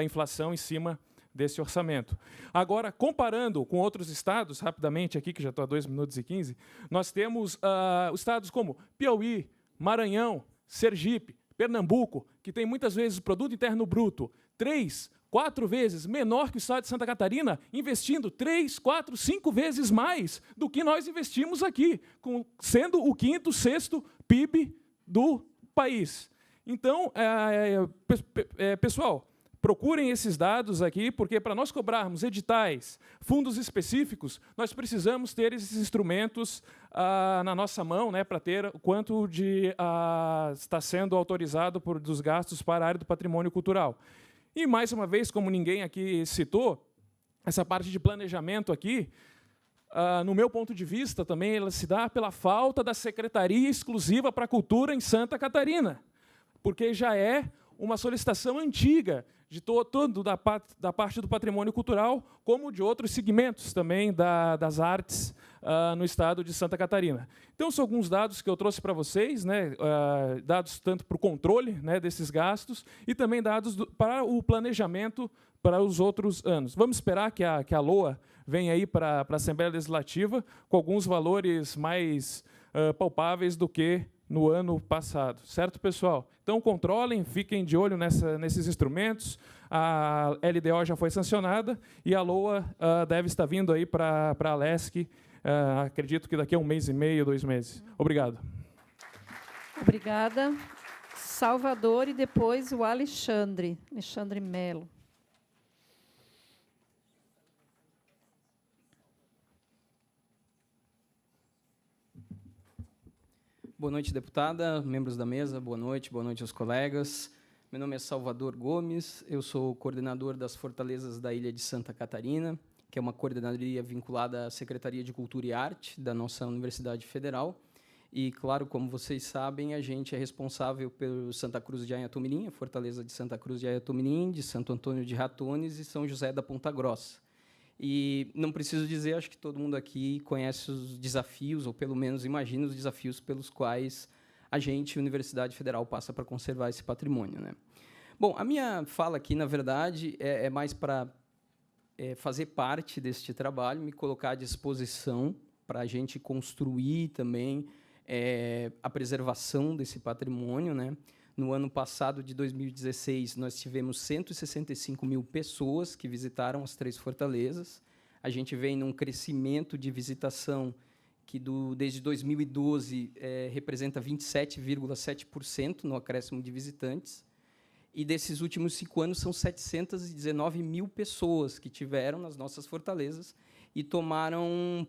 inflação em cima desse orçamento. Agora, comparando com outros estados, rapidamente aqui, que já estou a 2 minutos e 15, nós temos estados como Piauí, Maranhão, Sergipe, Pernambuco, que tem muitas vezes o produto interno bruto 3, 4 vezes menor que o estado de Santa Catarina, investindo 3, 4, 5 vezes mais do que nós investimos aqui, sendo o 5º, 6º PIB do país. Então, pessoal, procurem esses dados aqui, porque para nós cobrarmos editais, fundos específicos, nós precisamos ter esses instrumentos na nossa mão, né, para ter o quanto está sendo autorizado dos gastos para a área do patrimônio cultural. E, mais uma vez, como ninguém aqui citou, essa parte de planejamento aqui, no meu ponto de vista, também ela se dá pela falta da Secretaria Exclusiva para a Cultura em Santa Catarina, porque já é uma solicitação antiga de todo da parte do patrimônio cultural, como de outros segmentos também das artes no estado de Santa Catarina. Então, são alguns dados que eu trouxe para vocês, né, dados tanto para o controle, né, desses gastos e também dados para o planejamento para os outros anos. Vamos esperar que a LOA venha aí para a Assembleia Legislativa com alguns valores mais palpáveis do que no ano passado. Certo, pessoal? Então, controlem, fiquem de olho nesses instrumentos. A LDO já foi sancionada e a LOA deve estar vindo aí para a LESC, acredito que daqui a 1 mês e meio, 2 meses. Obrigado. Obrigada. Salvador e depois o Alexandre Melo. Boa noite, deputada, membros da mesa, boa noite aos colegas. Meu nome é Salvador Gomes, eu sou coordenador das Fortalezas da Ilha de Santa Catarina, que é uma coordenadoria vinculada à Secretaria de Cultura e Arte da nossa Universidade Federal. E, claro, como vocês sabem, a gente é responsável pelo Santa Cruz de Ayatomirim, a Fortaleza de Santa Cruz de Ayatomirim, de Santo Antônio de Ratones e São José da Ponta Grossa. E não preciso dizer, acho que todo mundo aqui conhece os desafios, ou pelo menos imagina os desafios pelos quais a gente, Universidade Federal, passa para conservar esse patrimônio, né? Bom, a minha fala aqui, na verdade, é mais para fazer parte deste trabalho, me colocar à disposição para a gente construir também a preservação desse patrimônio, né? No ano passado, de 2016, nós tivemos 165 mil pessoas que visitaram as 3 fortalezas. A gente vem num crescimento de visitação que, desde 2012, representa 27,7% no acréscimo de visitantes. E, desses últimos 5 anos, são 719 mil pessoas que tiveram nas nossas fortalezas e tomaram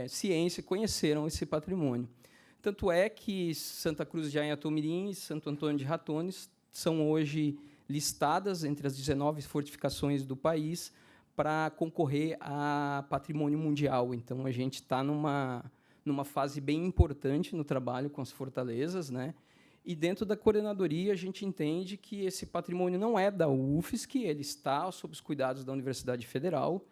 ciência, conheceram esse patrimônio. Tanto é que Santa Cruz de Ayatomirim e Santo Antônio de Ratones são hoje listadas entre as 19 fortificações do país para concorrer a patrimônio mundial. Então, a gente está numa fase bem importante no trabalho com as fortalezas, né? E, dentro da coordenadoria, a gente entende que esse patrimônio não é da UFSC, ele está sob os cuidados da Universidade Federal,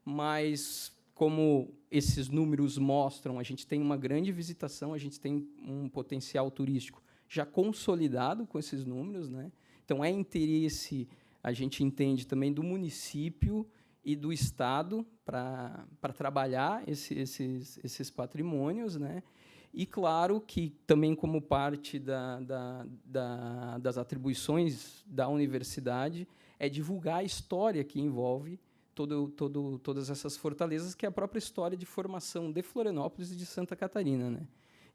mas, como esses números mostram, a gente tem uma grande visitação, a gente tem um potencial turístico já consolidado com esses números, né? Então, é interesse, a gente entende, também do município e do Estado para trabalhar esses patrimônios, né? E, claro, que também, como parte das atribuições da universidade, é divulgar a história que envolve todas essas fortalezas, que é a própria história de formação de Florianópolis e de Santa Catarina, né?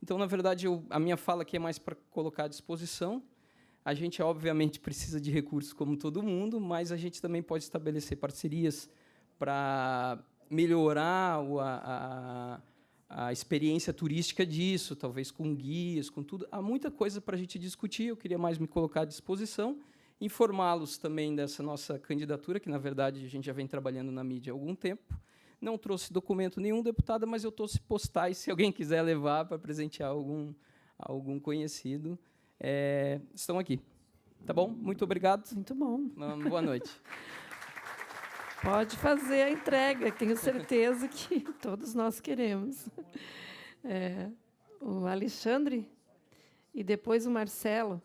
Então, na verdade, a minha fala aqui é mais para colocar à disposição. A gente, obviamente, precisa de recursos como todo mundo, mas a gente também pode estabelecer parcerias para melhorar a experiência turística disso, talvez com guias, com tudo. Há muita coisa para a gente discutir, eu queria mais me colocar à disposição, informá-los também dessa nossa candidatura, que, na verdade, a gente já vem trabalhando na mídia há algum tempo. Não trouxe documento nenhum, deputada, mas eu trouxe postais, se alguém quiser levar para presentear algum conhecido. Estão aqui. Tá bom? Muito obrigado. Muito bom. Boa noite. Pode fazer a entrega, tenho certeza que todos nós queremos. O Alexandre e depois o Marcelo.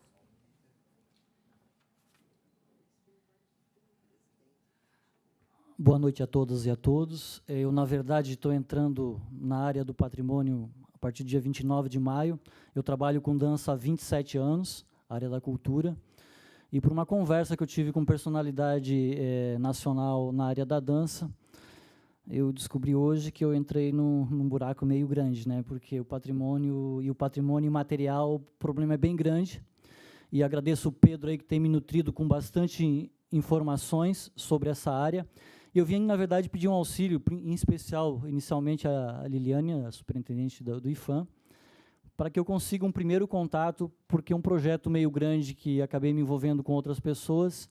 Boa noite a todas e a todos. Eu, na verdade, estou entrando na área do patrimônio a partir do dia 29 de maio. Eu trabalho com dança há 27 anos, área da cultura. e por uma conversa que eu tive com personalidade nacional na área da dança, eu descobri hoje que eu entrei num buraco meio grande, né? Porque o patrimônio imaterial, o problema é bem grande. E agradeço o Pedro aí que tem me nutrido com bastante informações sobre essa área. Eu vim, na verdade, pedir um auxílio, em especial, inicialmente, a Liliane, a superintendente do IFAM, para que eu consiga um primeiro contato, porque é um projeto meio grande que acabei me envolvendo com outras pessoas,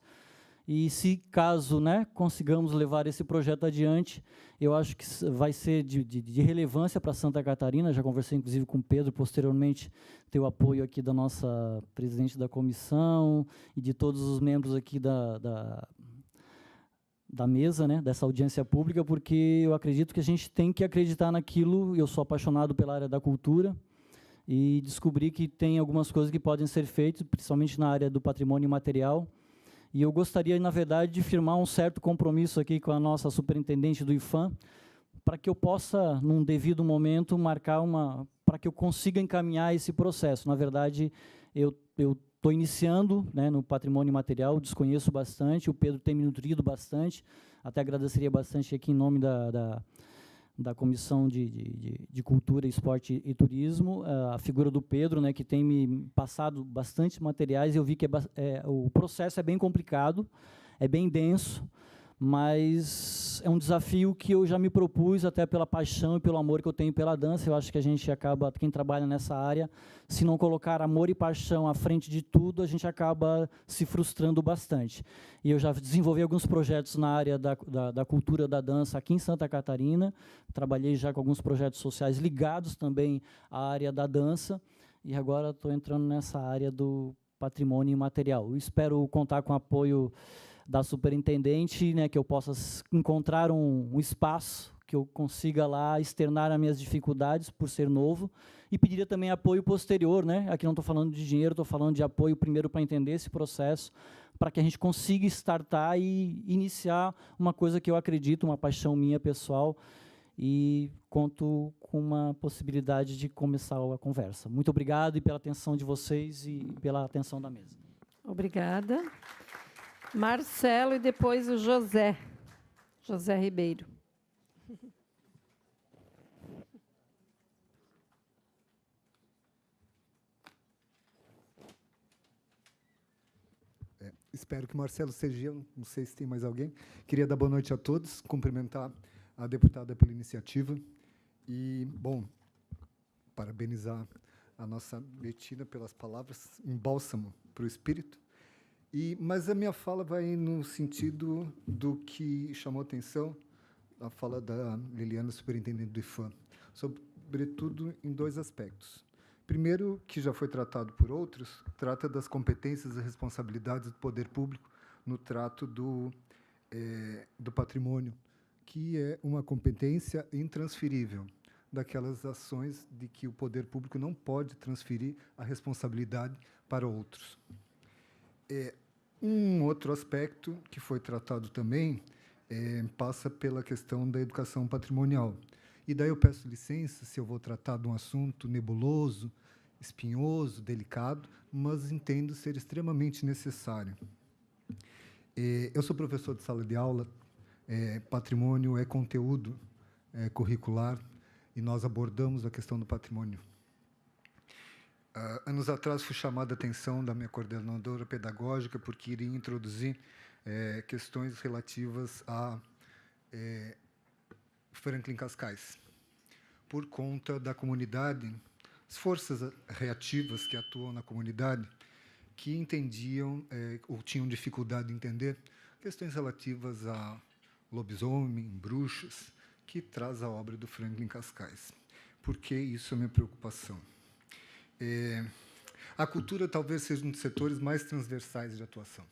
e se caso, né, consigamos levar esse projeto adiante, eu acho que vai ser de relevância para Santa Catarina. Já conversei, inclusive, com o Pedro, posteriormente, ter o apoio aqui da nossa presidente da comissão e de todos os membros aqui da mesa, né, dessa audiência pública, porque eu acredito que a gente tem que acreditar naquilo. Eu sou apaixonado pela área da cultura, e descobri que tem algumas coisas que podem ser feitas, principalmente na área do patrimônio imaterial. E eu gostaria, na verdade, de firmar um certo compromisso aqui com a nossa superintendente do IFAM, para que eu possa, num devido momento, marcar para que eu consiga encaminhar esse processo. Na verdade, eu estou iniciando, né, no patrimônio imaterial, desconheço bastante, o Pedro tem me nutrido bastante, até agradeceria bastante aqui em nome da Comissão de Cultura, Esporte e Turismo, a figura do Pedro, né, que tem me passado bastante materiais. Eu vi que o processo é bem complicado, é bem denso, mas é um desafio que eu já me propus, até pela paixão e pelo amor que eu tenho pela dança. Eu acho que a gente acaba, quem trabalha nessa área, se não colocar amor e paixão à frente de tudo, a gente acaba se frustrando bastante. E eu já desenvolvi alguns projetos na área da cultura da dança aqui em Santa Catarina, trabalhei já com alguns projetos sociais ligados também à área da dança, e agora estou entrando nessa área do patrimônio imaterial. Eu espero contar com o apoio da superintendente, né, que eu possa encontrar um espaço, que eu consiga lá externar as minhas dificuldades por ser novo, e pediria também apoio posterior, né? Aqui não estou falando de dinheiro, estou falando de apoio primeiro para entender esse processo, para que a gente consiga startar e iniciar uma coisa que eu acredito, uma paixão minha pessoal, e conto com uma possibilidade de começar a conversa. Muito obrigado e pela atenção de vocês e pela atenção da mesa. Obrigada. Marcelo e depois o José Ribeiro. Espero que o Marcelo seja, não sei se tem mais alguém. Queria dar boa noite a todos, cumprimentar a deputada pela iniciativa e, bom, parabenizar a nossa Betina pelas palavras, um bálsamo para o espírito. Mas a minha fala vai no sentido do que chamou atenção, a fala da Liliana, superintendente do IFAM, sobretudo em dois aspectos. Primeiro, que já foi tratado por outros, trata das competências e responsabilidades do poder público no trato do patrimônio, que é uma competência intransferível, daquelas ações de que o poder público não pode transferir a responsabilidade para outros. Um outro aspecto que foi tratado também passa pela questão da educação patrimonial. E daí eu peço licença se eu vou tratar de um assunto nebuloso, espinhoso, delicado, mas entendo ser extremamente necessário. Eu sou professor de sala de aula, patrimônio é conteúdo curricular, e nós abordamos a questão do patrimônio. Anos atrás, fui chamado a atenção da minha coordenadora pedagógica porque iria introduzir questões relativas a Franklin Cascais, por conta da comunidade, as forças reativas que atuam na comunidade, que entendiam ou tinham dificuldade de entender questões relativas a lobisomem, bruxas, que traz a obra do Franklin Cascais. Porque isso é minha preocupação. A cultura talvez seja um dos setores mais transversais de atuação.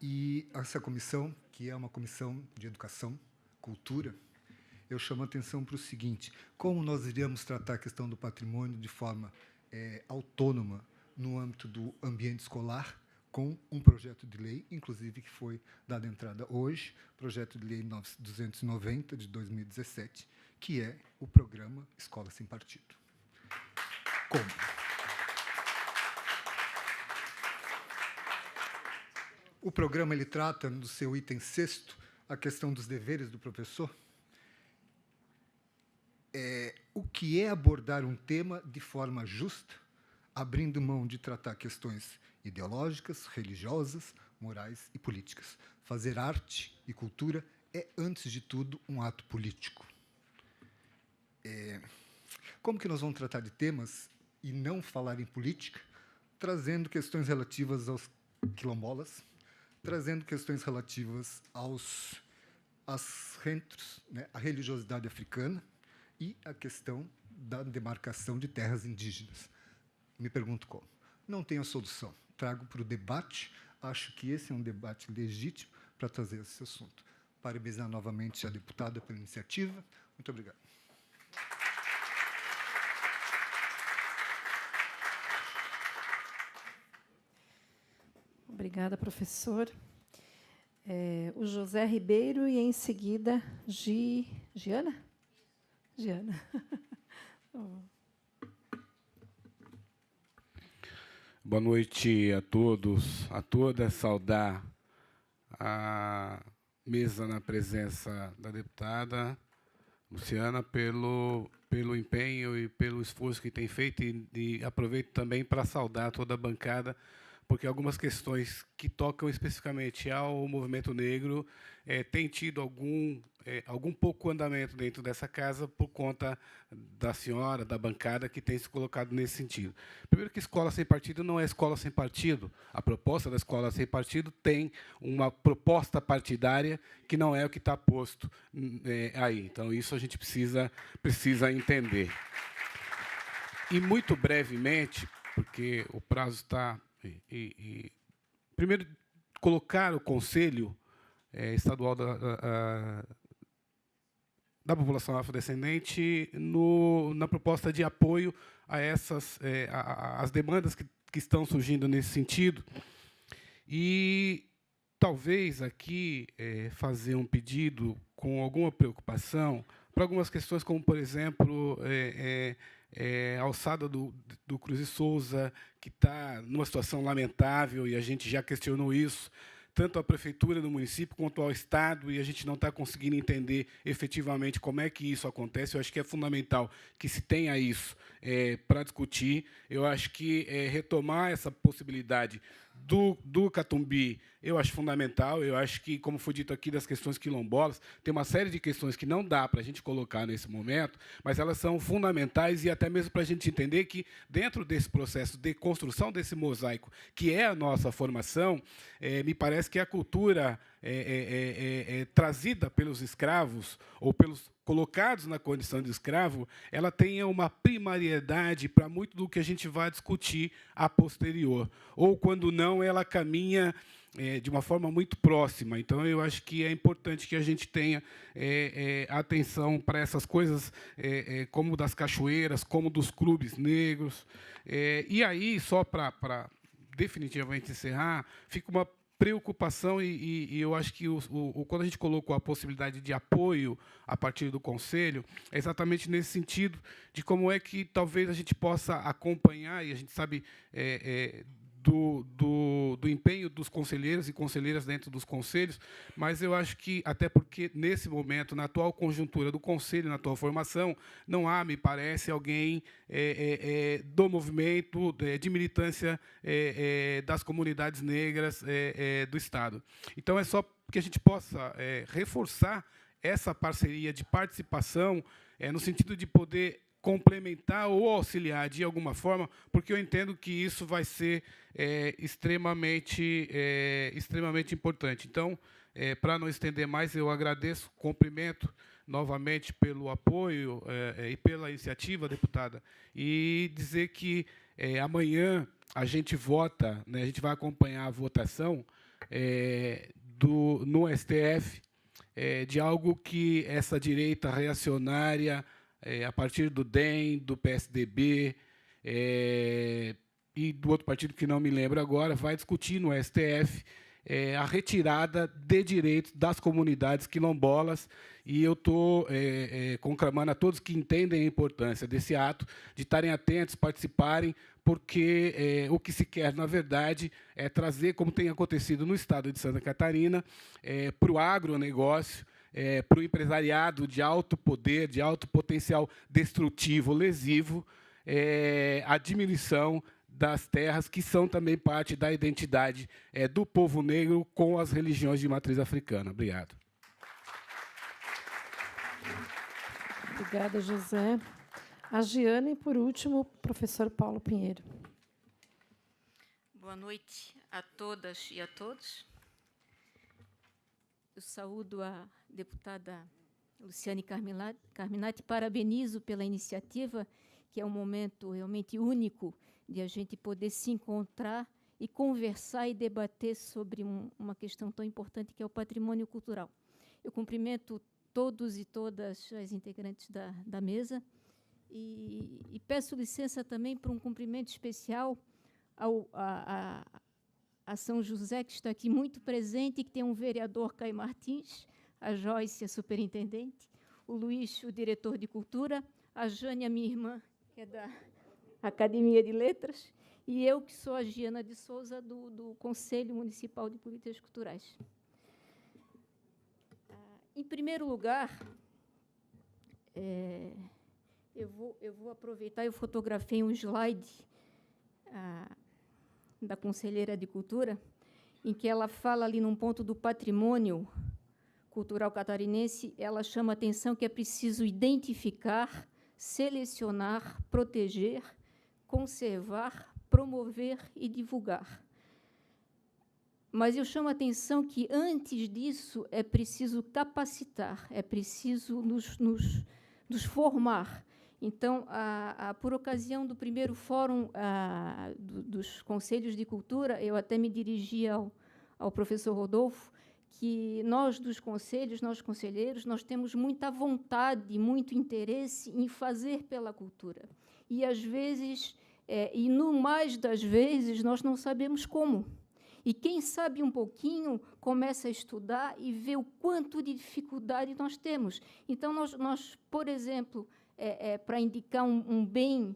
E essa comissão, que é uma comissão de educação, cultura, eu chamo a atenção para o seguinte: como nós iríamos tratar a questão do patrimônio de forma autônoma no âmbito do ambiente escolar, com um projeto de lei, inclusive que foi dada entrada hoje, projeto de lei 290 de 2017, que é o programa Escola Sem Partido. Como? O programa ele trata, no seu item 6º, a questão dos deveres do professor. O que é abordar um tema de forma justa, abrindo mão de tratar questões ideológicas, religiosas, morais e políticas. Fazer arte e cultura é, antes de tudo, um ato político. Como que nós vamos tratar de temas e não falar em política, trazendo questões relativas aos quilombolas, trazendo questões relativas aos rentros, né, a religiosidade africana e a questão da demarcação de terras indígenas. Me pergunto como. Não tenho a solução. Trago para o debate. Acho que esse é um debate legítimo para trazer esse assunto. Parabenizar novamente a deputada pela iniciativa. Muito obrigado. Obrigada, professor. O José Ribeiro e, em seguida, Giana? Giana. Boa noite a todos, a todas. Saudar a mesa na presença da deputada Luciana pelo empenho e pelo esforço que tem feito, e aproveito também para saudar toda a bancada, porque algumas questões que tocam especificamente ao movimento negro têm tido algum pouco andamento dentro dessa casa por conta da senhora, da bancada, que tem se colocado nesse sentido. Primeiro que escola sem partido não é escola sem partido. A proposta da escola sem partido tem uma proposta partidária que não é o que está posto aí. Então, isso a gente precisa entender. E, muito brevemente, porque o prazo está... primeiro, colocar o Conselho Estadual da População Afrodescendente na proposta de apoio a as demandas que estão surgindo nesse sentido. E talvez aqui fazer um pedido com alguma preocupação para algumas questões, como, por exemplo, a alçada do Cruz e Souza, que está numa situação lamentável, e a gente já questionou isso, tanto à prefeitura do município quanto ao Estado, e a gente não está conseguindo entender efetivamente como é que isso acontece. Eu acho que é fundamental que se tenha isso para discutir. Eu acho que retomar essa possibilidade do Catumbi, eu acho fundamental. Eu acho que, como foi dito aqui, das questões quilombolas, tem uma série de questões que não dá para a gente colocar nesse momento, mas elas são fundamentais, e até mesmo para a gente entender que, dentro desse processo de construção desse mosaico, que é a nossa formação, me parece que a cultura trazida pelos escravos, ou pelos colocados na condição de escravo, ela tenha uma primariedade para muito do que a gente vai discutir a posterior. Ou, quando não, ela caminha de uma forma muito próxima. Então, eu acho que é importante que a gente tenha atenção para essas coisas, como das cachoeiras, como dos clubes negros. E aí, só para definitivamente encerrar, fica uma preocupação, e eu acho que quando a gente colocou a possibilidade de apoio a partir do Conselho, é exatamente nesse sentido de como é que talvez a gente possa acompanhar, e a gente sabe do empenho dos conselheiros e conselheiras dentro dos conselhos, mas eu acho que, até porque, nesse momento, na atual conjuntura do Conselho, na atual formação, não há, me parece, alguém do movimento de militância das comunidades negras do Estado. Então, é só que a gente possa reforçar essa parceria de participação, no sentido de poder complementar ou auxiliar de alguma forma, porque eu entendo que isso vai ser extremamente importante. Então, para não estender mais, eu agradeço, cumprimento novamente pelo apoio e pela iniciativa, deputada, e dizer que amanhã a gente vota, né, a gente vai acompanhar a votação no STF de algo que essa direita reacionária, a partir do DEM, do PSDB e do outro partido que não me lembro agora, vai discutir no STF a retirada de direitos das comunidades quilombolas, E eu estou conclamando a todos que entendem a importância desse ato de estarem atentos, participarem, porque o que se quer, na verdade, é trazer, como tem acontecido no estado de Santa Catarina, para o agronegócio, para o empresariado de alto poder, de alto potencial destrutivo, lesivo, a diminuição das terras, que são também parte da identidade do povo negro com as religiões de matriz africana. Obrigado. Obrigada, José. A Giana e, por último, o professor Paulo Pinheiro. Boa noite a todas e a todos. Eu saúdo a deputada Luciane Carminati, parabenizo pela iniciativa, que é um momento realmente único de a gente poder se encontrar e conversar e debater sobre uma questão tão importante que é o patrimônio cultural. Eu cumprimento todos e todas as integrantes da mesa e peço licença também para um cumprimento especial a São José, que está aqui muito presente, e que tem um vereador, Caio Martins, a Joyce, a superintendente, o Luiz, o diretor de cultura, a Jânia, minha irmã, que é da Academia de Letras, e eu, que sou a Giana de Souza, do Conselho Municipal de Políticas Culturais. Em primeiro lugar, eu vou aproveitar, eu fotografei um slide da conselheira de Cultura, em que ela fala ali num ponto do patrimônio cultural catarinense, ela chama a atenção que é preciso identificar, selecionar, proteger, conservar, promover e divulgar. Mas eu chamo a atenção que, antes disso, é preciso capacitar, é preciso nos formar. Então, por ocasião do primeiro fórum dos Conselhos de Cultura, eu até me dirigi ao professor Rodolfo, que nós, dos conselhos, nós conselheiros, nós temos muita vontade, muito interesse em fazer pela cultura. E, às vezes, e no mais das vezes, nós não sabemos como. E quem sabe um pouquinho começa a estudar e vê o quanto de dificuldade nós temos. Então, nós por exemplo, para indicar um bem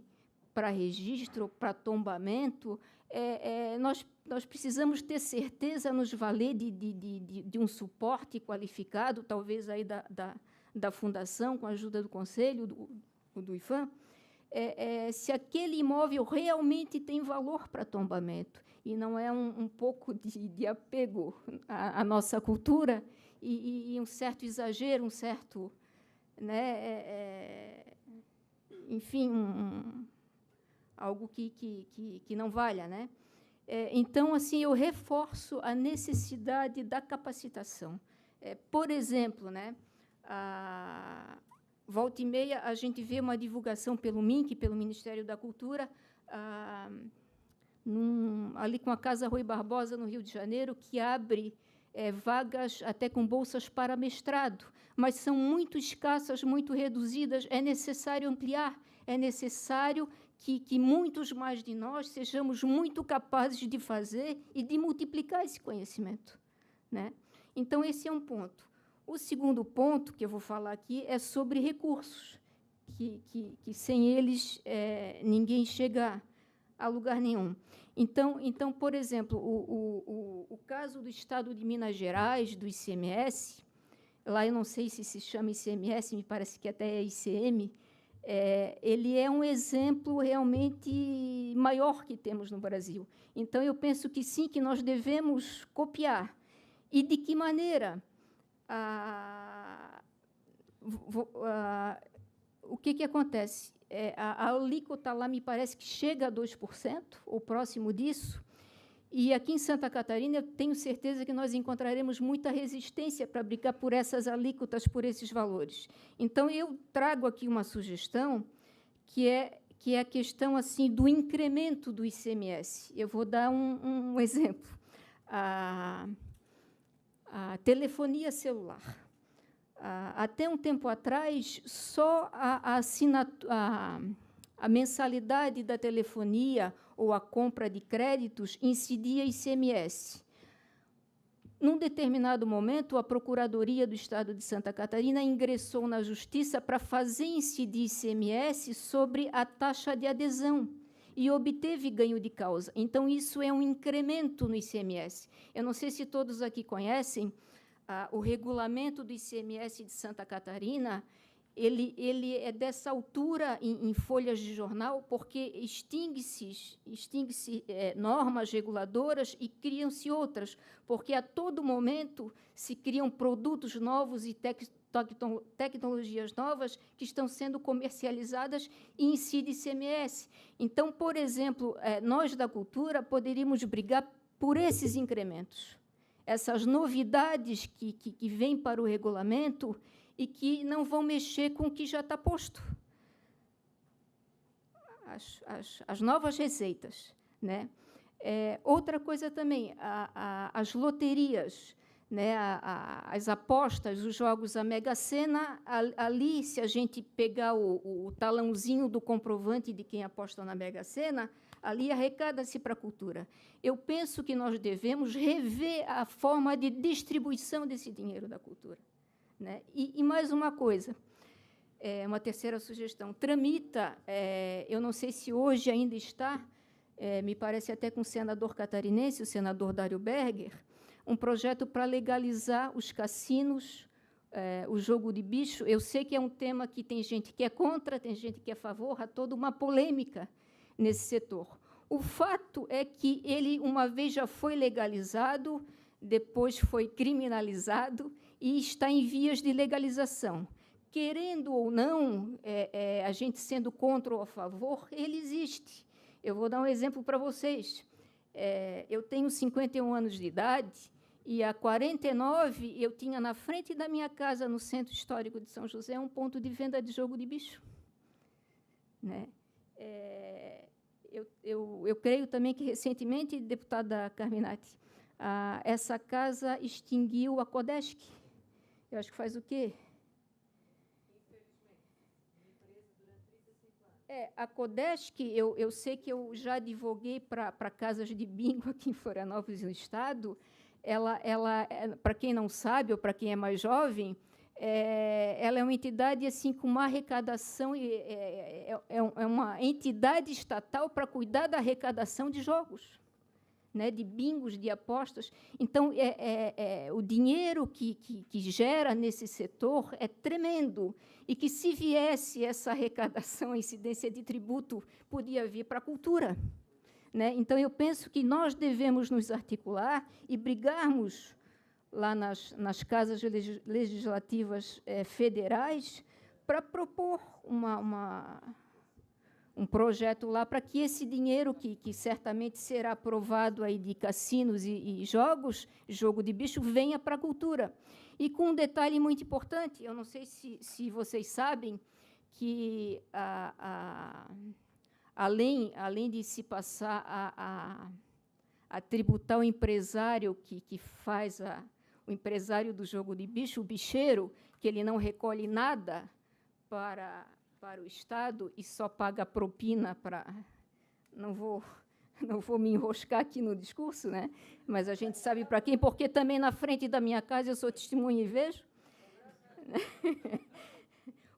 para registro, para tombamento, nós precisamos ter certeza, nos valer de um suporte qualificado, talvez aí da Fundação, com a ajuda do Conselho, do IFAM, se aquele imóvel realmente tem valor para tombamento, e não é um pouco de apego à nossa cultura e um certo exagero, um certo, né, enfim, algo que não valha, né? Então, assim, eu reforço a necessidade da capacitação. Por exemplo, né, volta e meia, a gente vê uma divulgação pelo MINC, pelo Ministério da Cultura, ali com a Casa Rui Barbosa, no Rio de Janeiro, que abre vagas até com bolsas para mestrado, mas são muito escassas, muito reduzidas, é necessário ampliar, é necessário que muitos mais de nós sejamos muito capazes de fazer e de multiplicar esse conhecimento, né? Então, esse é um ponto. O segundo ponto que eu vou falar aqui é sobre recursos, que sem eles ninguém chega a lugar nenhum. Então, por exemplo, o caso do Estado de Minas Gerais, do ICMS, lá eu não sei se chama ICMS, me parece que até é ICM, ele é um exemplo realmente maior que temos no Brasil. Então, eu penso que sim, que nós devemos copiar. E de que maneira? O que acontece? A alíquota lá me parece que chega a 2%, ou próximo disso, e aqui em Santa Catarina eu tenho certeza que nós encontraremos muita resistência para brigar por essas alíquotas, por esses valores. Então, eu trago aqui uma sugestão, que é a questão assim, do incremento do ICMS. Eu vou dar um exemplo. A telefonia celular. Até um tempo atrás, só a mensalidade da telefonia ou a compra de créditos incidia ICMS. num determinado momento, a Procuradoria do Estado de Santa Catarina ingressou na Justiça para fazer incidir ICMS sobre a taxa de adesão e obteve ganho de causa. Então, isso é um incremento no ICMS. Eu não sei se todos aqui conhecem o regulamento do ICMS de Santa Catarina. Ele é dessa altura em folhas de jornal, porque extingue-se normas reguladoras e criam-se outras, porque a todo momento se criam produtos novos e tecnologias novas que estão sendo comercializadas e incide ICMS. Então, por exemplo, nós da cultura poderíamos brigar por esses incrementos, essas novidades que vêm para o regulamento e que não vão mexer com o que já está posto. As novas receitas, né? Outra coisa também, as loterias, né? As apostas, os jogos, a Mega Sena, ali, se a gente pegar o talãozinho do comprovante de quem aposta na Mega Sena, ali arrecada-se para a cultura. Eu penso que nós devemos rever a forma de distribuição desse dinheiro da cultura. Né? E mais uma coisa, uma terceira sugestão, tramita, eu não sei se hoje ainda está, me parece até com o senador catarinense, o senador Dário Berger, um projeto para legalizar os cassinos, o jogo de bicho. Eu sei que é um tema que tem gente que é contra, tem gente que é a favor, há toda uma polêmica nesse setor. O fato é que ele, uma vez já foi legalizado, depois foi criminalizado e está em vias de legalização. Querendo ou não, a gente sendo contra ou a favor, ele existe. Eu vou dar um exemplo para vocês. Eu tenho 51 anos de idade e, há 49, eu tinha na frente da minha casa, no Centro Histórico de São José, um ponto de venda de jogo de bicho. Né? Eu creio também que, recentemente, deputada Carminati, essa casa extinguiu a Codesc. Eu acho que faz o quê? A Codesc, eu sei que eu já advoguei para casas de bingo aqui em Florianópolis, no Estado. Ela para quem não sabe, ou para quem é mais jovem, ela é uma entidade assim, com uma arrecadação, é uma entidade estatal para cuidar da arrecadação de jogos, né, de bingos, de apostas. Então, o dinheiro que gera nesse setor é tremendo, e que, se viesse essa arrecadação, a incidência de tributo, podia vir para a cultura. Né? Então, eu penso que nós devemos nos articular e brigarmos lá nas casas legislativas federais para propor um projeto lá para que esse dinheiro, que certamente será aprovado aí de cassinos e jogos, jogo de bicho, venha para a cultura. E com um detalhe muito importante, eu não sei se vocês sabem, que além de se passar a tributar o empresário que faz o empresário do jogo de bicho, o bicheiro, que ele não recolhe nada para o Estado e só paga propina para... Não vou me enroscar aqui no discurso, né? Mas a gente sabe para quem, porque também na frente da minha casa eu sou testemunha e vejo.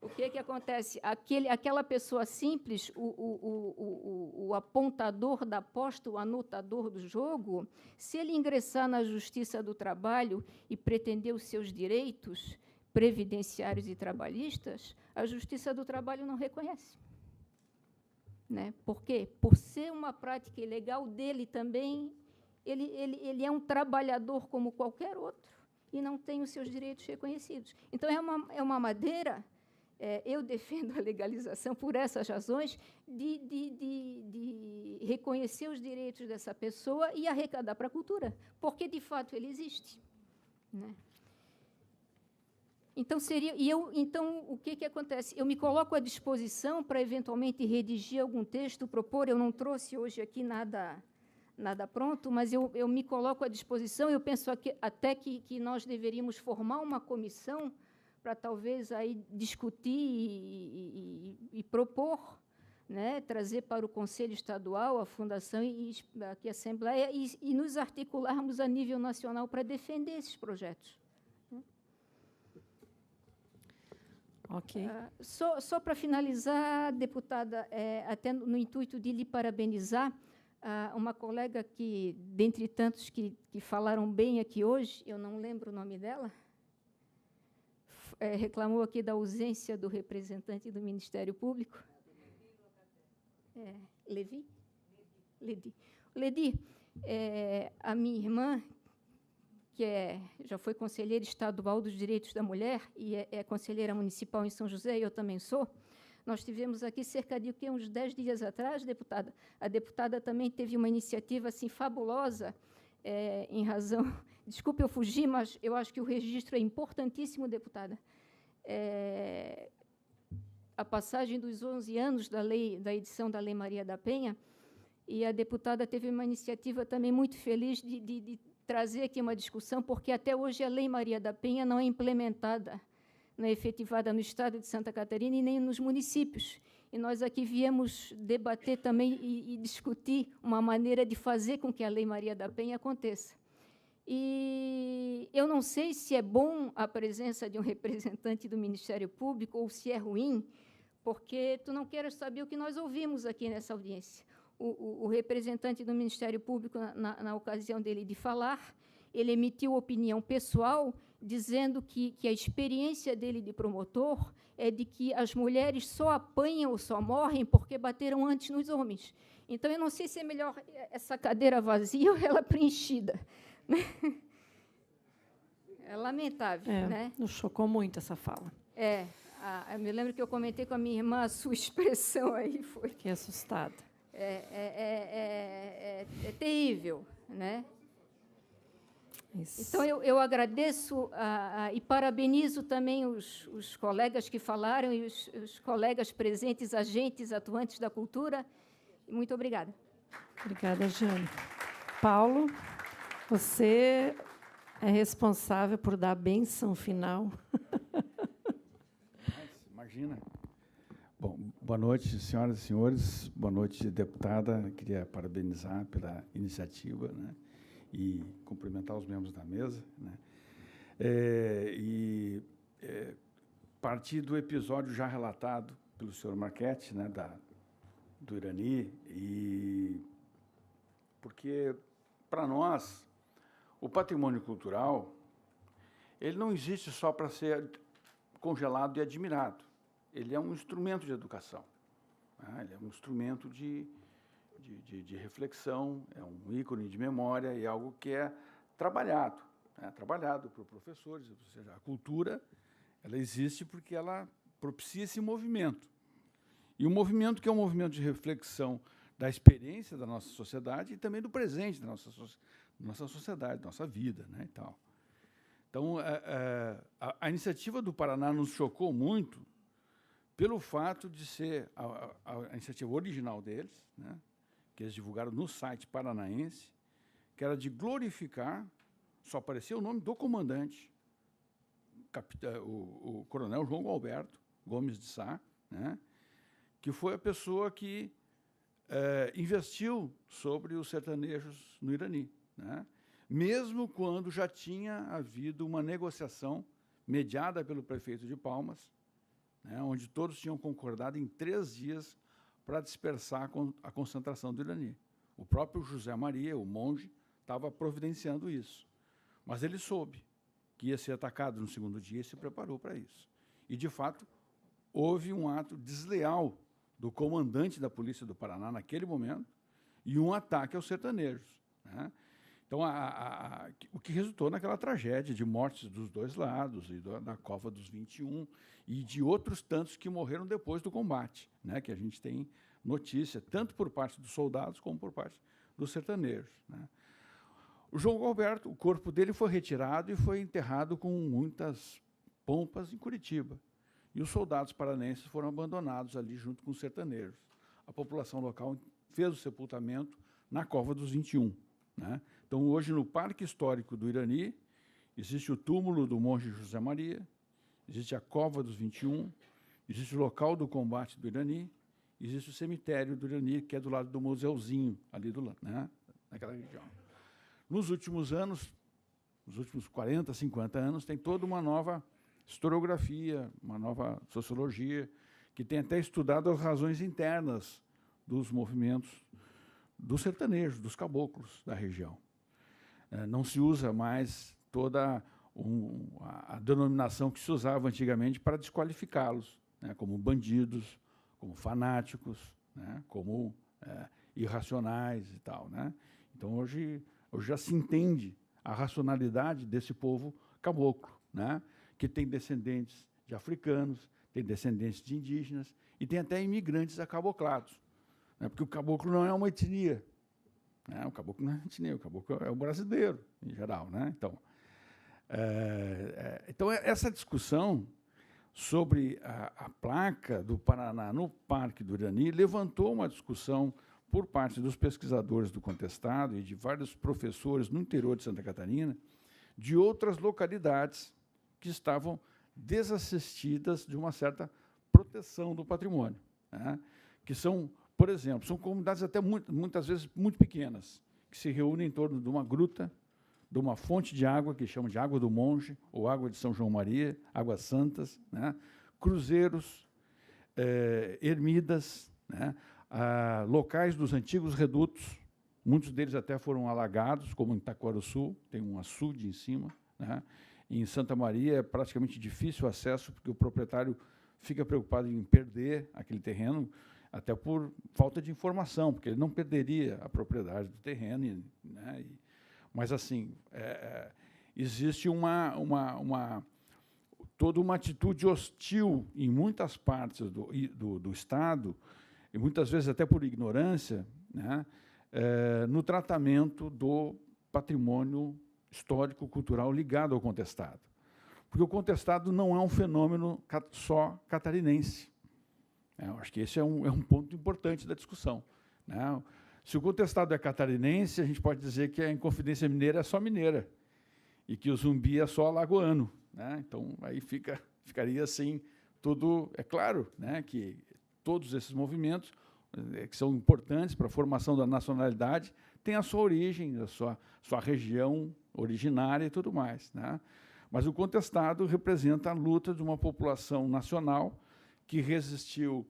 O que acontece? Aquela pessoa simples, o apontador da aposta, o anotador do jogo, se ele ingressar na Justiça do Trabalho e pretender os seus direitos previdenciários e trabalhistas, a Justiça do Trabalho não reconhece. Né? Por quê? Por ser uma prática ilegal dele também, ele é um trabalhador como qualquer outro e não tem os seus direitos reconhecidos. Então, é uma maneira, eu defendo a legalização por essas razões, de reconhecer os direitos dessa pessoa e arrecadar para a cultura, porque, de fato, ele existe. Né? Então, o que acontece? Eu me coloco à disposição para, eventualmente, redigir algum texto, propor. Eu não trouxe hoje aqui nada pronto, mas eu me coloco à disposição. Eu penso até que nós deveríamos formar uma comissão para, talvez, aí discutir e propor, né, trazer para o Conselho Estadual, a Fundação e aqui a Assembleia, e nos articularmos a nível nacional para defender esses projetos. Ok. Só para finalizar, deputada, até no intuito de lhe parabenizar, uma colega que, dentre tantos que falaram bem aqui hoje, eu não lembro o nome dela, reclamou aqui da ausência do representante do Ministério Público. Levi? Ledi, a minha irmã, que já foi conselheira estadual dos direitos da mulher e é conselheira municipal em São José, e eu também sou, nós tivemos aqui cerca de uns 10 dias atrás, deputada. A deputada também teve uma iniciativa assim, fabulosa, em razão... Desculpe eu fugir, mas eu acho que o registro é importantíssimo, deputada. A passagem dos 11 anos da edição da Lei Maria da Penha, e a deputada teve uma iniciativa também muito feliz de trazer aqui uma discussão, porque até hoje a Lei Maria da Penha não é implementada, não é efetivada no Estado de Santa Catarina e nem nos municípios. E nós aqui viemos debater também e discutir uma maneira de fazer com que a Lei Maria da Penha aconteça. E eu não sei se é bom a presença de um representante do Ministério Público ou se é ruim, porque tu não queres saber o que nós ouvimos aqui nessa audiência. O representante do Ministério Público, na ocasião dele de falar, ele emitiu opinião pessoal, dizendo que a experiência dele de promotor é de que as mulheres só apanham ou só morrem porque bateram antes nos homens. Então, eu não sei se é melhor essa cadeira vazia ou ela preenchida. É lamentável, né? Nos chocou muito essa fala. Eu me lembro que eu comentei com a minha irmã, a sua expressão aí foi... Fiquei assustada. É terrível, né? Isso. Então, eu agradeço e parabenizo também os colegas que falaram e os colegas presentes, agentes, atuantes da cultura. Muito obrigada. Obrigada, Jane. Paulo, você é responsável por dar a bênção final. Imagina. Bom, boa noite, senhoras e senhores. Boa noite, deputada. Queria parabenizar pela iniciativa, né, e cumprimentar os membros da mesa, né, partir do episódio já relatado pelo senhor Marchetti, né, do Irani, porque, para nós, o patrimônio cultural ele não existe só para ser congelado e admirado. Ele é um instrumento de educação, né? Ele é um instrumento de reflexão, é um ícone de memória e algo que é trabalhado, né? Trabalhado por professores, ou seja, a cultura ela existe porque ela propicia esse movimento. E um movimento que é um movimento de reflexão da experiência da nossa sociedade e também do presente da nossa sociedade, da nossa vida, né, e tal. Então, a iniciativa do Paraná nos chocou muito pelo fato de ser a iniciativa original deles, né, que eles divulgaram no site paranaense, que era de glorificar, só aparecia o nome do comandante, o coronel João Alberto Gomes de Sá, né, que foi a pessoa que investiu sobre os sertanejos no Irani, né, mesmo quando já tinha havido uma negociação mediada pelo prefeito de Palmas, né, onde todos tinham concordado em 3 dias para dispersar a concentração do Irani. O próprio José Maria, o monge, estava providenciando isso. Mas ele soube que ia ser atacado no 2º dia e se preparou para isso. E, de fato, houve um ato desleal do comandante da Polícia do Paraná naquele momento e um ataque aos sertanejos, né? Então, o que resultou naquela tragédia de mortes dos 2 lados, e da Cova dos 21, e de outros tantos que morreram depois do combate, né, que a gente tem notícia, tanto por parte dos soldados como por parte dos sertanejos, né. O João Alberto, o corpo dele foi retirado e foi enterrado com muitas pompas em Curitiba. E os soldados paranenses foram abandonados ali junto com os sertanejos. A população local fez o sepultamento na Cova dos 21, né? Então, hoje, no Parque Histórico do Irani, existe o túmulo do monge José Maria, existe a Cova dos 21, existe o local do combate do Irani existe o cemitério do Irani, que é do lado do museuzinho, ali né, naquela região. Nos últimos anos, nos últimos 40, 50 anos, tem toda uma nova historiografia, uma nova sociologia, que tem até estudado as razões internas dos movimentos dos sertanejos, dos caboclos da região. Não se usa mais toda a denominação que se usava antigamente para desqualificá-los, né, como bandidos, como fanáticos, né, como irracionais e tal, né? Então, hoje já se entende a racionalidade desse povo caboclo, né, que tem descendentes de africanos, tem descendentes de indígenas e tem até imigrantes acaboclados, né, porque o caboclo não é uma etnia, né, o caboclo não é uma etnia, o caboclo é o brasileiro, em geral, né? Então, essa discussão sobre a placa do Paraná no Parque do Irani levantou uma discussão por parte dos pesquisadores do contestado e de vários professores no interior de Santa Catarina, de outras localidades que estavam desassistidas de uma certa proteção do patrimônio, né? Que são, por exemplo, são comunidades até muitas vezes muito pequenas, que se reúnem em torno de uma gruta, de uma fonte de água, que chamam de Água do Monge, ou Água de São João Maria, Águas Santas, né? Cruzeiros, ermidas, né? Locais dos antigos redutos, muitos deles até foram alagados, como em Itaquaruçu, tem um açude em cima, né? Em Santa Maria é praticamente difícil o acesso, porque o proprietário fica preocupado em perder aquele terreno, até por falta de informação, porque ele não perderia a propriedade do terreno, né? Mas, assim, existe toda uma atitude hostil em muitas partes do Estado, e muitas vezes até por ignorância, né, no tratamento do patrimônio histórico-cultural ligado ao contestado. Porque o contestado não é um fenômeno só catarinense. Eu acho que esse é um ponto importante da discussão, né? Se o contestado é catarinense, a gente pode dizer que a Inconfidência Mineira é só mineira e que o Zumbi é só alagoano, né? Então, aí ficaria assim tudo... É claro, né, que todos esses movimentos, que são importantes para a formação da nacionalidade, têm a sua origem, a sua região originária e tudo mais, né? Mas o contestado representa a luta de uma população nacional que resistiu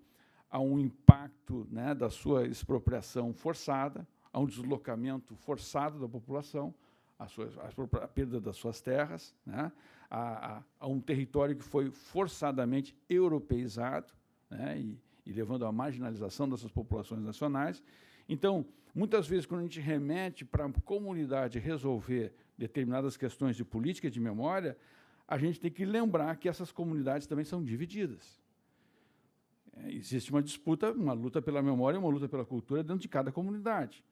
a um impacto, né, da sua expropriação forçada, a um deslocamento forçado da população, a perda das suas terras, né, a um território que foi forçadamente europeizado, né, e levando à marginalização dessas populações nacionais. Então, muitas vezes, quando a gente remete para a comunidade resolver determinadas questões de política e de memória, a gente tem que lembrar que essas comunidades também são divididas. Existe uma disputa, uma luta pela memória e uma luta pela cultura dentro de cada comunidade.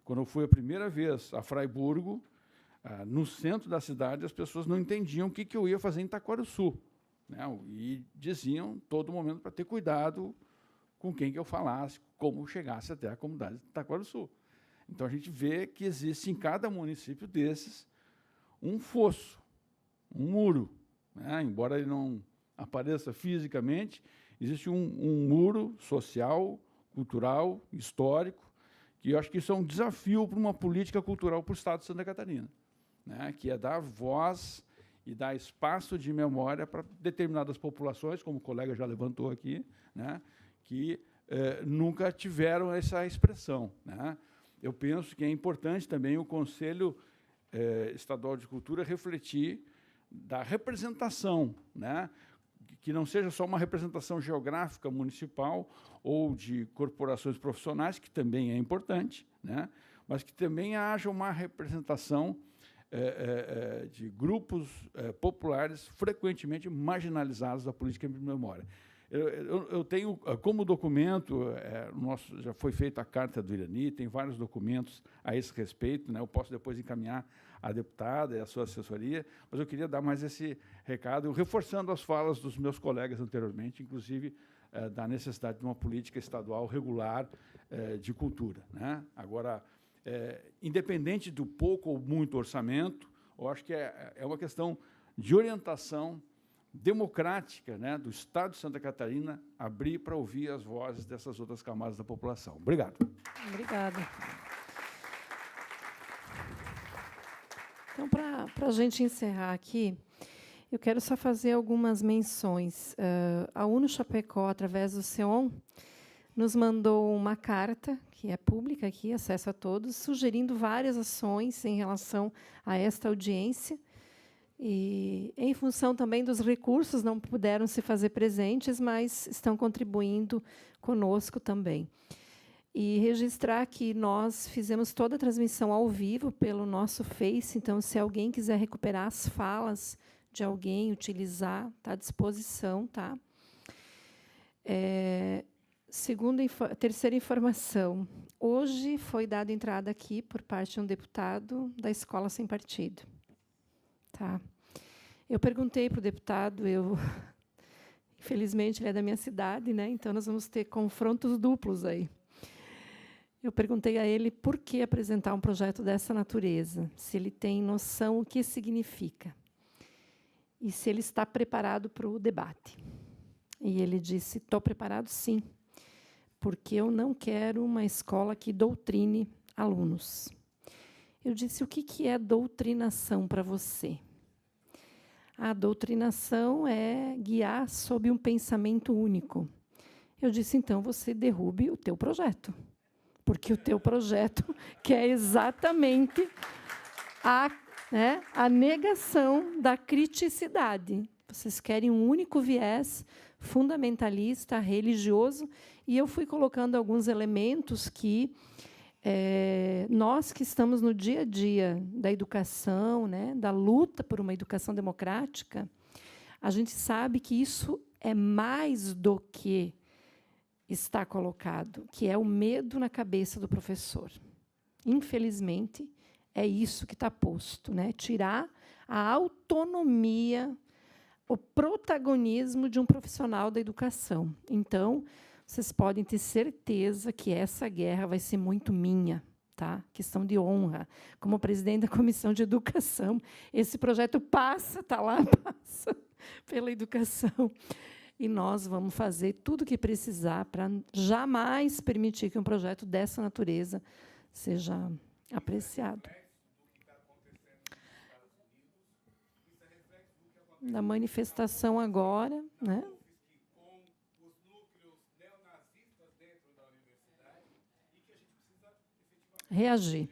Quando eu fui a primeira vez a Fraiburgo, no centro da cidade, as pessoas não entendiam o que eu ia fazer em Itaquaruçu, né? E diziam, todo momento, para ter cuidado com quem que eu falasse, como chegasse até a comunidade de Itaquaruçu. Então, a gente vê que existe em cada município desses um fosso, um muro, né? Embora ele não apareça fisicamente, existe um muro social, cultural, histórico, que eu acho que isso é um desafio para uma política cultural para o Estado de Santa Catarina, né, que é dar voz e dar espaço de memória para determinadas populações, como o colega já levantou aqui, né, que nunca tiveram essa expressão, né. Eu penso que é importante também o Conselho Estadual de Cultura refletir da representação, né, que não seja só uma representação geográfica municipal ou de corporações profissionais, que também é importante, né, mas que também haja uma representação de grupos populares frequentemente marginalizados da política de memória. Eu tenho, como documento, já foi feita a Carta do Irani, tem vários documentos a esse respeito, né, eu posso depois encaminhar à deputada e à sua assessoria, mas eu queria dar mais esse recado, reforçando as falas dos meus colegas anteriormente, inclusive da necessidade de uma política estadual regular de cultura, né? Agora, independente do pouco ou muito orçamento, eu acho que é uma questão de orientação democrática, né, do Estado de Santa Catarina abrir para ouvir as vozes dessas outras camadas da população. Obrigado. Obrigada. Então, para a gente encerrar aqui, eu quero só fazer algumas menções. A UNO Chapecó, através do SEON, nos mandou uma carta, que é pública aqui, acesso a todos, sugerindo várias ações em relação a esta audiência. E, em função também dos recursos, não puderam se fazer presentes, mas estão contribuindo conosco também. E registrar que nós fizemos toda a transmissão ao vivo pelo nosso Face, então, se alguém quiser recuperar as falas de alguém, utilizar, está à disposição. Tá? Terceira informação. Hoje foi dada entrada aqui, por parte de um deputado da Escola Sem Partido. Tá. Eu perguntei para o deputado, infelizmente, ele é da minha cidade, né? Então, nós vamos ter confrontos duplos aí. Eu perguntei a ele por que apresentar um projeto dessa natureza, se ele tem noção o que significa e se ele está preparado para o debate. E ele disse, estou preparado, sim, porque eu não quero uma escola que doutrine alunos. Eu disse, o que é doutrinação para você? A doutrinação é guiar sob um pensamento único. Eu disse, então, você derrube o teu projeto, porque o teu projeto quer exatamente a negação da criticidade. Vocês querem um único viés fundamentalista, religioso, e eu fui colocando alguns elementos que nós que estamos no dia a dia da educação, né, da luta por uma educação democrática, a gente sabe que isso é mais do que está colocado, que é o medo na cabeça do professor. Infelizmente, é isso que está posto, né? Tirar a autonomia, o protagonismo de um profissional da educação. Então, vocês podem ter certeza que essa guerra vai ser muito minha, tá? Questão de honra. Como presidente da Comissão de Educação, esse projeto passa pela educação. E nós vamos fazer tudo o que precisar para jamais permitir que um projeto dessa natureza seja apreciado. Na manifestação agora, né? Reagir.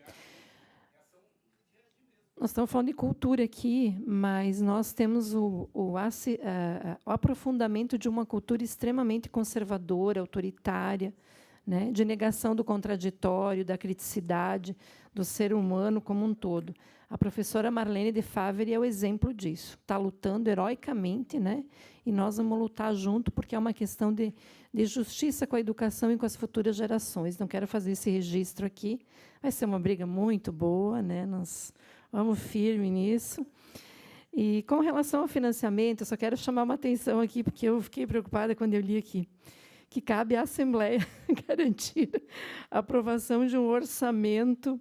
Nós estamos falando de cultura aqui, mas nós temos o aprofundamento de uma cultura extremamente conservadora, autoritária, né, de negação do contraditório, da criticidade do ser humano como um todo. A professora Marlene de Favre é o exemplo disso. Está lutando heroicamente, né, e nós vamos lutar junto, porque é uma questão de justiça com a educação e com as futuras gerações. Não quero fazer esse registro aqui. Vai ser uma briga muito boa, né? Nós vamos firme nisso. E, com relação ao financiamento, eu só quero chamar uma atenção aqui, porque eu fiquei preocupada quando eu li aqui, que cabe à Assembleia garantir a aprovação de um orçamento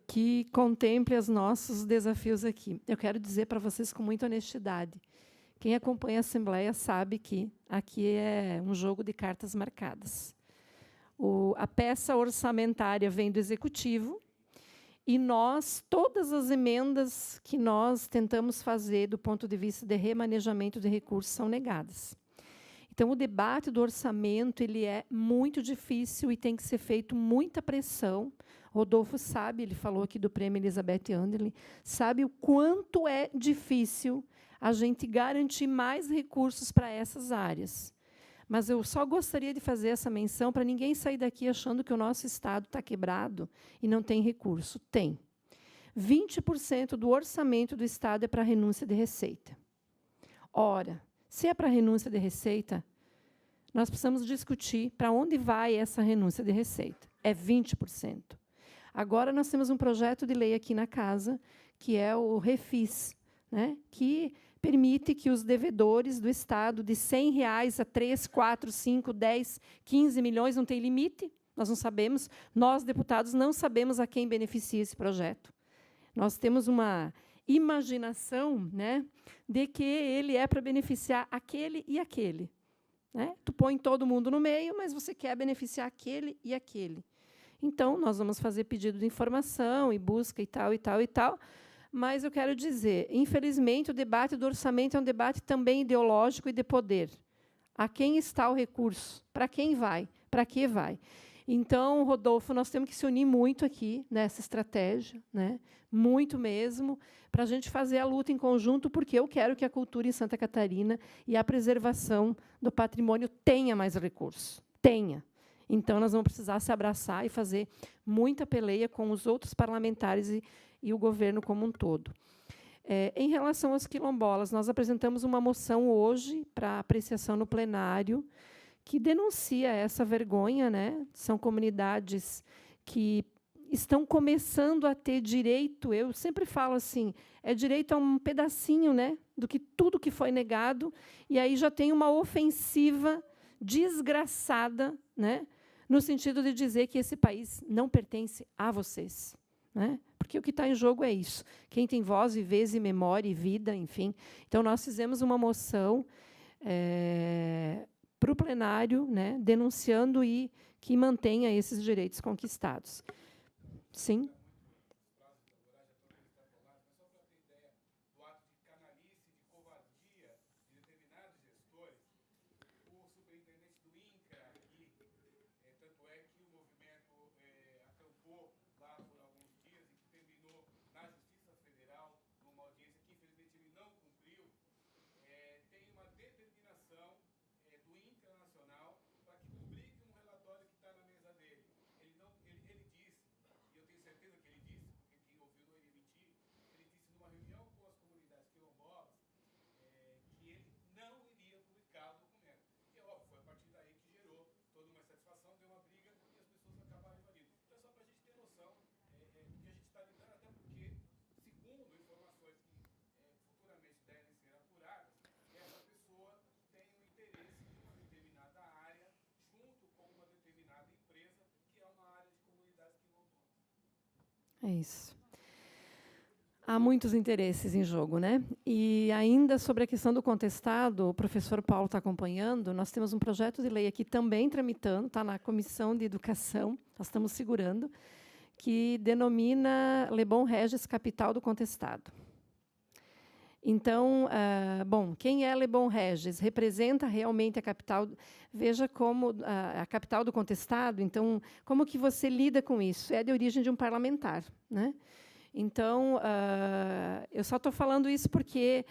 que contemple os nossos desafios aqui. Eu quero dizer para vocês com muita honestidade, quem acompanha a Assembleia sabe que aqui é um jogo de cartas marcadas. A peça orçamentária vem do Executivo, e nós, todas as emendas que nós tentamos fazer do ponto de vista de remanejamento de recursos são negadas. Então, o debate do orçamento ele é muito difícil e tem que ser feito muita pressão. Rodolfo sabe, ele falou aqui do Prêmio Elizabeth Anderle, sabe o quanto é difícil a gente garantir mais recursos para essas áreas. Mas eu só gostaria de fazer essa menção para ninguém sair daqui achando que o nosso Estado está quebrado e não tem recurso. Tem. 20% do orçamento do Estado é para renúncia de receita. Ora, se é para renúncia de receita, nós precisamos discutir para onde vai essa renúncia de receita. É 20%. Agora, nós temos um projeto de lei aqui na casa, que é o Refis, né, que permite que os devedores do Estado de R$100 a 3, 4, 5, 10, 15 milhões, não tem limite, nós não sabemos, nós, deputados, não sabemos a quem beneficia esse projeto. Nós temos uma imaginação, né, de que ele é para beneficiar aquele e aquele. Né? Tu põe todo mundo no meio, mas você quer beneficiar aquele e aquele. Então, nós vamos fazer pedido de informação e busca e tal, e tal, e tal. Mas eu quero dizer, infelizmente, o debate do orçamento é um debate também ideológico e de poder. A quem está o recurso? Para quem vai? Para que vai? Então, Rodolfo, nós temos que se unir muito aqui nessa estratégia, né? Muito mesmo, para a gente fazer a luta em conjunto, porque eu quero que a cultura em Santa Catarina e a preservação do patrimônio tenha mais recursos. Tenha. Então, nós vamos precisar se abraçar e fazer muita peleia com os outros parlamentares e o governo como um todo. Em relação aos quilombolas, nós apresentamos uma moção hoje para apreciação no plenário, que denuncia essa vergonha, né? São comunidades que estão começando a ter direito, eu sempre falo assim, é direito a um pedacinho, né, do que tudo que foi negado, e aí já tem uma ofensiva desgraçada, né, no sentido de dizer que esse país não pertence a vocês. Né? Porque o que está em jogo é isso. Quem tem voz e vez e memória e vida, enfim. Então, nós fizemos uma moção para o plenário, né, denunciando e que mantenha esses direitos conquistados. Sim? É isso. Há muitos interesses em jogo, né? E ainda sobre a questão do contestado, o professor Paulo está acompanhando, nós temos um projeto de lei aqui também tramitando, está na Comissão de Educação, nós estamos segurando, que denomina Lebon Regis capital do contestado. Então, bom, quem é Lebon Regis? Representa realmente a capital. Veja como a capital do contestado. Então, como que você lida com isso? É de origem de um parlamentar, né? Então, eu só estou falando isso porque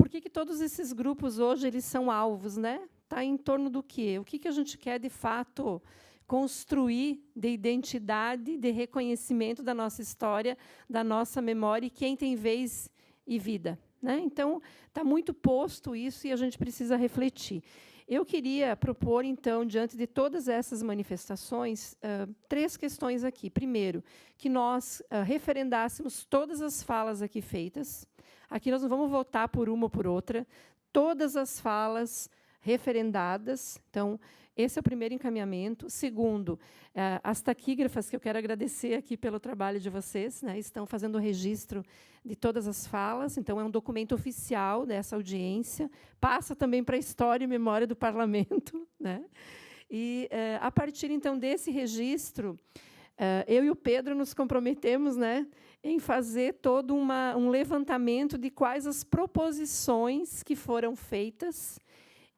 que todos esses grupos hoje eles são alvos, né? Tá em torno do quê? O que a gente quer de fato construir de identidade, de reconhecimento da nossa história, da nossa memória e quem tem vez e vida. Né? Então, está muito posto isso e a gente precisa refletir. Eu queria propor, então, diante de todas essas manifestações, 3 questões aqui. Primeiro, que nós referendássemos todas as falas aqui feitas. Aqui nós não vamos votar por uma ou por outra. Todas as falas referendadas. Então, esse é o primeiro encaminhamento. Segundo, as taquígrafas, que eu quero agradecer aqui pelo trabalho de vocês, né, estão fazendo o registro de todas as falas, então é um documento oficial dessa audiência, passa também para a história e memória do Parlamento. Né? E, a partir, então, desse registro, eu e o Pedro nos comprometemos, né, em fazer todo um levantamento de quais as proposições que foram feitas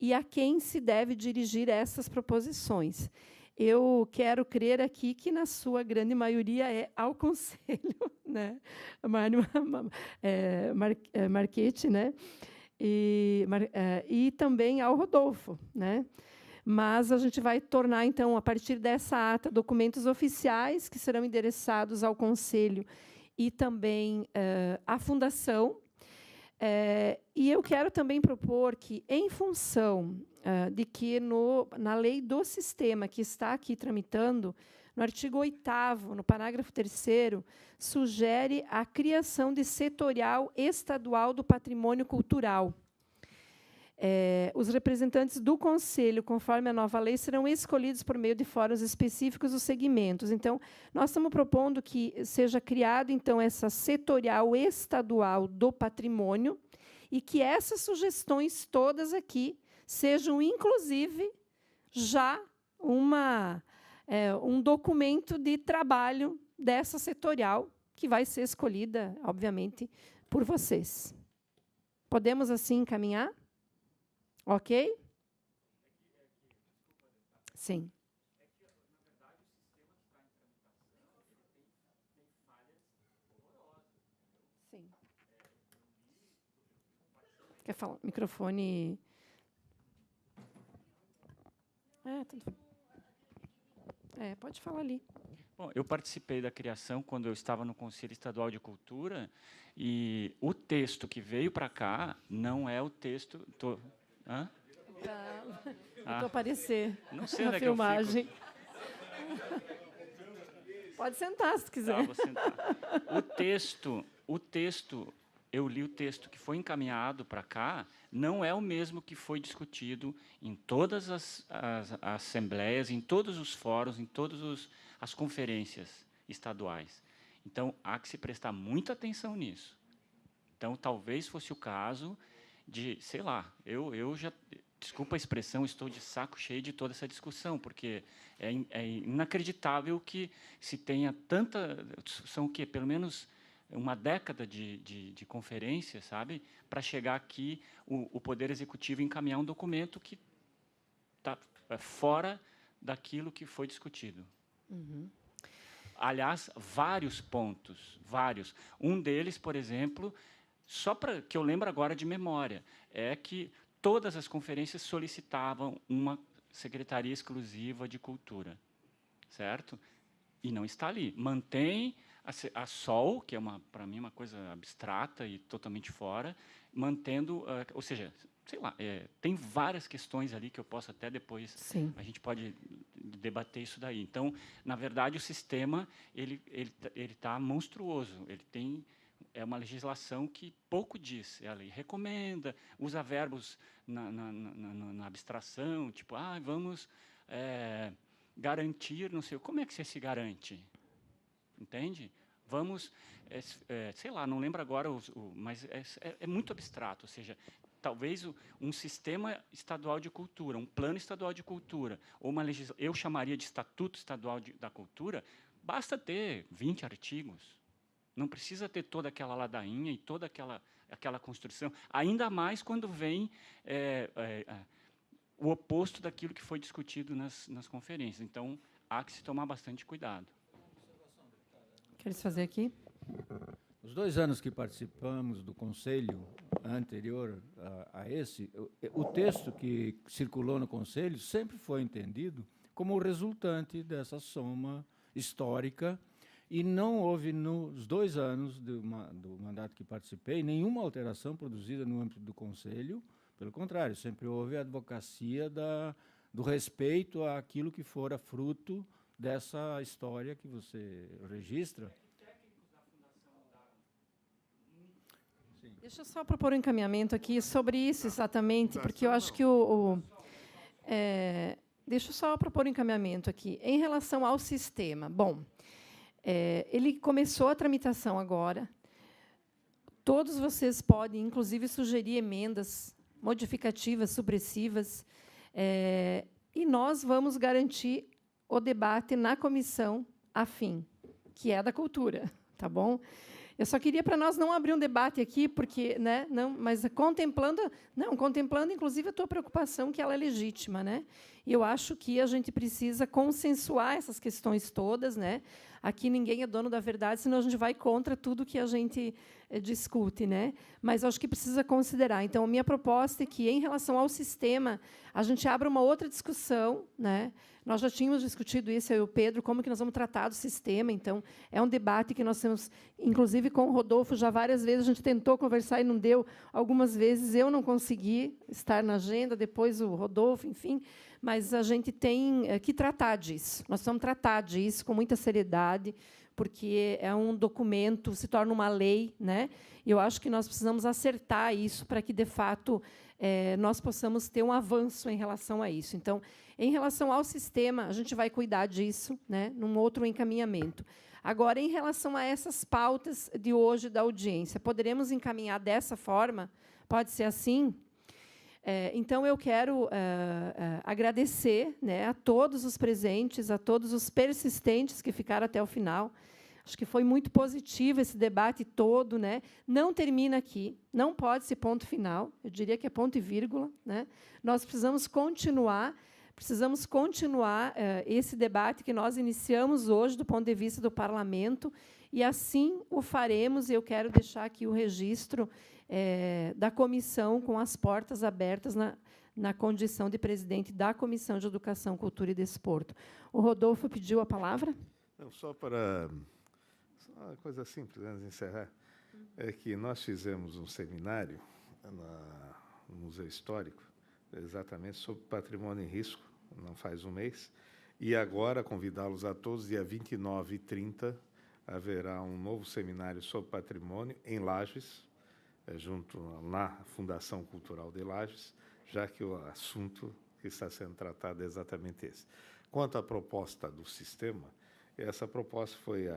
e a quem se deve dirigir essas proposições. Eu quero crer aqui que, na sua grande maioria, é ao Conselho, né? Marchetti, né? E também ao Rodolfo. Né? Mas a gente vai tornar, então, a partir dessa ata, documentos oficiais que serão endereçados ao Conselho e também à Fundação. E eu quero também propor que, em função de que na lei do sistema que está aqui tramitando, no artigo 8º, no parágrafo 3º, sugere a criação de setorial estadual do patrimônio cultural. Os representantes do Conselho, conforme a nova lei, serão escolhidos por meio de fóruns específicos dos segmentos. Então, nós estamos propondo que seja criado, então, essa setorial estadual do patrimônio e que essas sugestões todas aqui sejam, inclusive, já um documento de trabalho dessa setorial, que vai ser escolhida, obviamente, por vocês. Podemos, assim, encaminhar? Ok? Sim. Sim. Quer falar? Microfone. Pode falar ali. Bom, eu participei da criação quando eu estava no Conselho Estadual de Cultura e o texto que veio para cá não é o texto... Hã? Para aparecer não sei na filmagem. Pode sentar, se quiser. Tá, vou sentar. O texto, eu li o texto que foi encaminhado para cá, não é o mesmo que foi discutido em todas as assembleias, em todos os fóruns, em todas as conferências estaduais. Então, há que se prestar muita atenção nisso. Então, talvez fosse o caso de, sei lá, eu já, desculpa a expressão, estou de saco cheio de toda essa discussão, porque é inacreditável que se tenha tanta... São o quê? Pelo menos uma década de conferência, sabe? Para chegar aqui, o Poder Executivo encaminhar um documento que está fora daquilo que foi discutido. Uhum. Aliás, vários pontos, vários. Um deles, por exemplo, só para que eu lembro agora de memória, é que todas as conferências solicitavam uma secretaria exclusiva de cultura, certo? E não está ali. Mantém a SOL, que é para mim uma coisa abstrata e totalmente fora, mantendo, ou seja, sei lá, tem várias questões ali que eu posso até depois, sim, a gente pode debater isso daí. Então, na verdade, o sistema ele está monstruoso. Ele tem uma legislação que pouco diz. Ela recomenda, usa verbos na abstração, tipo, vamos garantir, não sei, como é que você se garante? Entende? Vamos, sei lá, não lembro agora, mas é muito abstrato, ou seja, talvez um sistema estadual de cultura, um plano estadual de cultura, ou eu chamaria de Estatuto Estadual da Cultura, basta ter 20 artigos. Não precisa ter toda aquela ladainha e toda aquela construção, ainda mais quando vem o oposto daquilo que foi discutido nas conferências. Então, há que se tomar bastante cuidado. Queres fazer aqui? Os 2 anos que participamos do Conselho anterior a esse, o texto que circulou no Conselho sempre foi entendido como resultante dessa soma histórica e não houve, nos 2 anos do mandato que participei, nenhuma alteração produzida no âmbito do Conselho. Pelo contrário, sempre houve a advocacia do respeito àquilo que fora fruto dessa história que você registra. Deixa eu só propor um encaminhamento aqui sobre isso exatamente, porque eu acho que deixa eu só propor um encaminhamento aqui. Em relação ao sistema, bom, ele começou a tramitação agora. Todos vocês podem, inclusive, sugerir emendas modificativas, supressivas, e nós vamos garantir o debate na comissão afim, que é da cultura, tá bom? Eu só queria, para nós não abrir um debate aqui, porque, né, não, mas contemplando, inclusive, a tua preocupação, que ela é legítima, né? E eu acho que a gente precisa consensuar essas questões todas, né? Aqui ninguém é dono da verdade, senão a gente vai contra tudo que a gente discute, né? Mas acho que precisa considerar. Então, a minha proposta é que, em relação ao sistema, a gente abra uma outra discussão, né? Nós já tínhamos discutido isso, eu e o Pedro, como que nós vamos tratar do sistema. Então, é um debate que nós temos, inclusive com o Rodolfo, já várias vezes a gente tentou conversar e não deu. Algumas vezes eu não consegui estar na agenda, depois o Rodolfo, enfim. Mas a gente tem que tratar disso. Nós vamos tratar disso com muita seriedade, porque é um documento, se torna uma lei, né? E eu acho que nós precisamos acertar isso para que, de fato, nós possamos ter um avanço em relação a isso. Então, em relação ao sistema, a gente vai cuidar disso, né, num outro encaminhamento. Agora, em relação a essas pautas de hoje da audiência, poderemos encaminhar dessa forma? Pode ser assim? Então, eu quero agradecer, né, a todos os presentes, a todos os persistentes que ficaram até o final. Acho que foi muito positivo esse debate todo, né? Não termina aqui, não pode ser ponto final, eu diria que é ponto e vírgula, né? Nós precisamos continuar esse debate que nós iniciamos hoje do ponto de vista do parlamento, e assim o faremos. E eu quero deixar aqui o registro da comissão com as portas abertas na condição de presidente da Comissão de Educação, Cultura e Desporto. O Rodolfo pediu a palavra? Não, só para... Uma coisa simples, antes de encerrar, é que nós fizemos um seminário no Museu Histórico, exatamente sobre patrimônio em risco, não faz um mês, e agora convidá-los a todos, dia 29 e 30, haverá um novo seminário sobre patrimônio em Lages, junto na Fundação Cultural de Lages, já que o assunto que está sendo tratado é exatamente esse. Quanto à proposta do sistema, essa proposta foi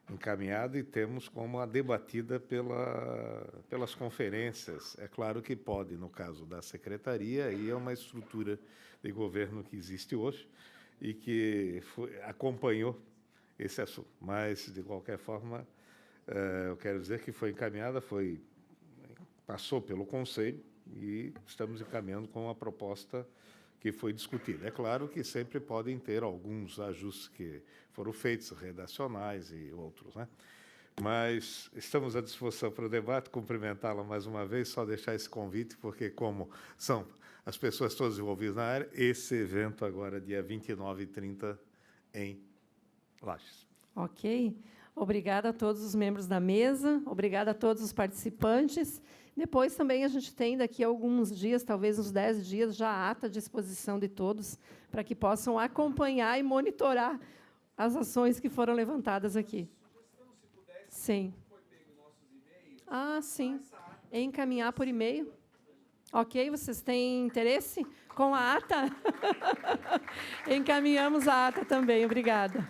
encaminhada e temos como a debatida pelas conferências. É claro que pode, no caso da secretaria, e é uma estrutura de governo que existe hoje e que acompanhou esse assunto. Mas, de qualquer forma, eu quero dizer que foi encaminhada, passou pelo Conselho e estamos encaminhando com a proposta que foi discutida. É claro que sempre podem ter alguns ajustes que foram feitos, redacionais e outros, né? Mas estamos à disposição para o debate, cumprimentá-la mais uma vez, só deixar esse convite, porque como são as pessoas todas envolvidas na área, esse evento agora, dia 29 e 30, em Lages. Ok. Obrigada a todos os membros da mesa, obrigada a todos os participantes. Depois também a gente tem, daqui a alguns dias, talvez uns 10 dias, já a ata à disposição de todos, para que possam acompanhar e monitorar as ações que foram levantadas aqui. Sim. Ah, sim. Encaminhar por e-mail. Ok, vocês têm interesse com a ata? Encaminhamos a ata também. Obrigada.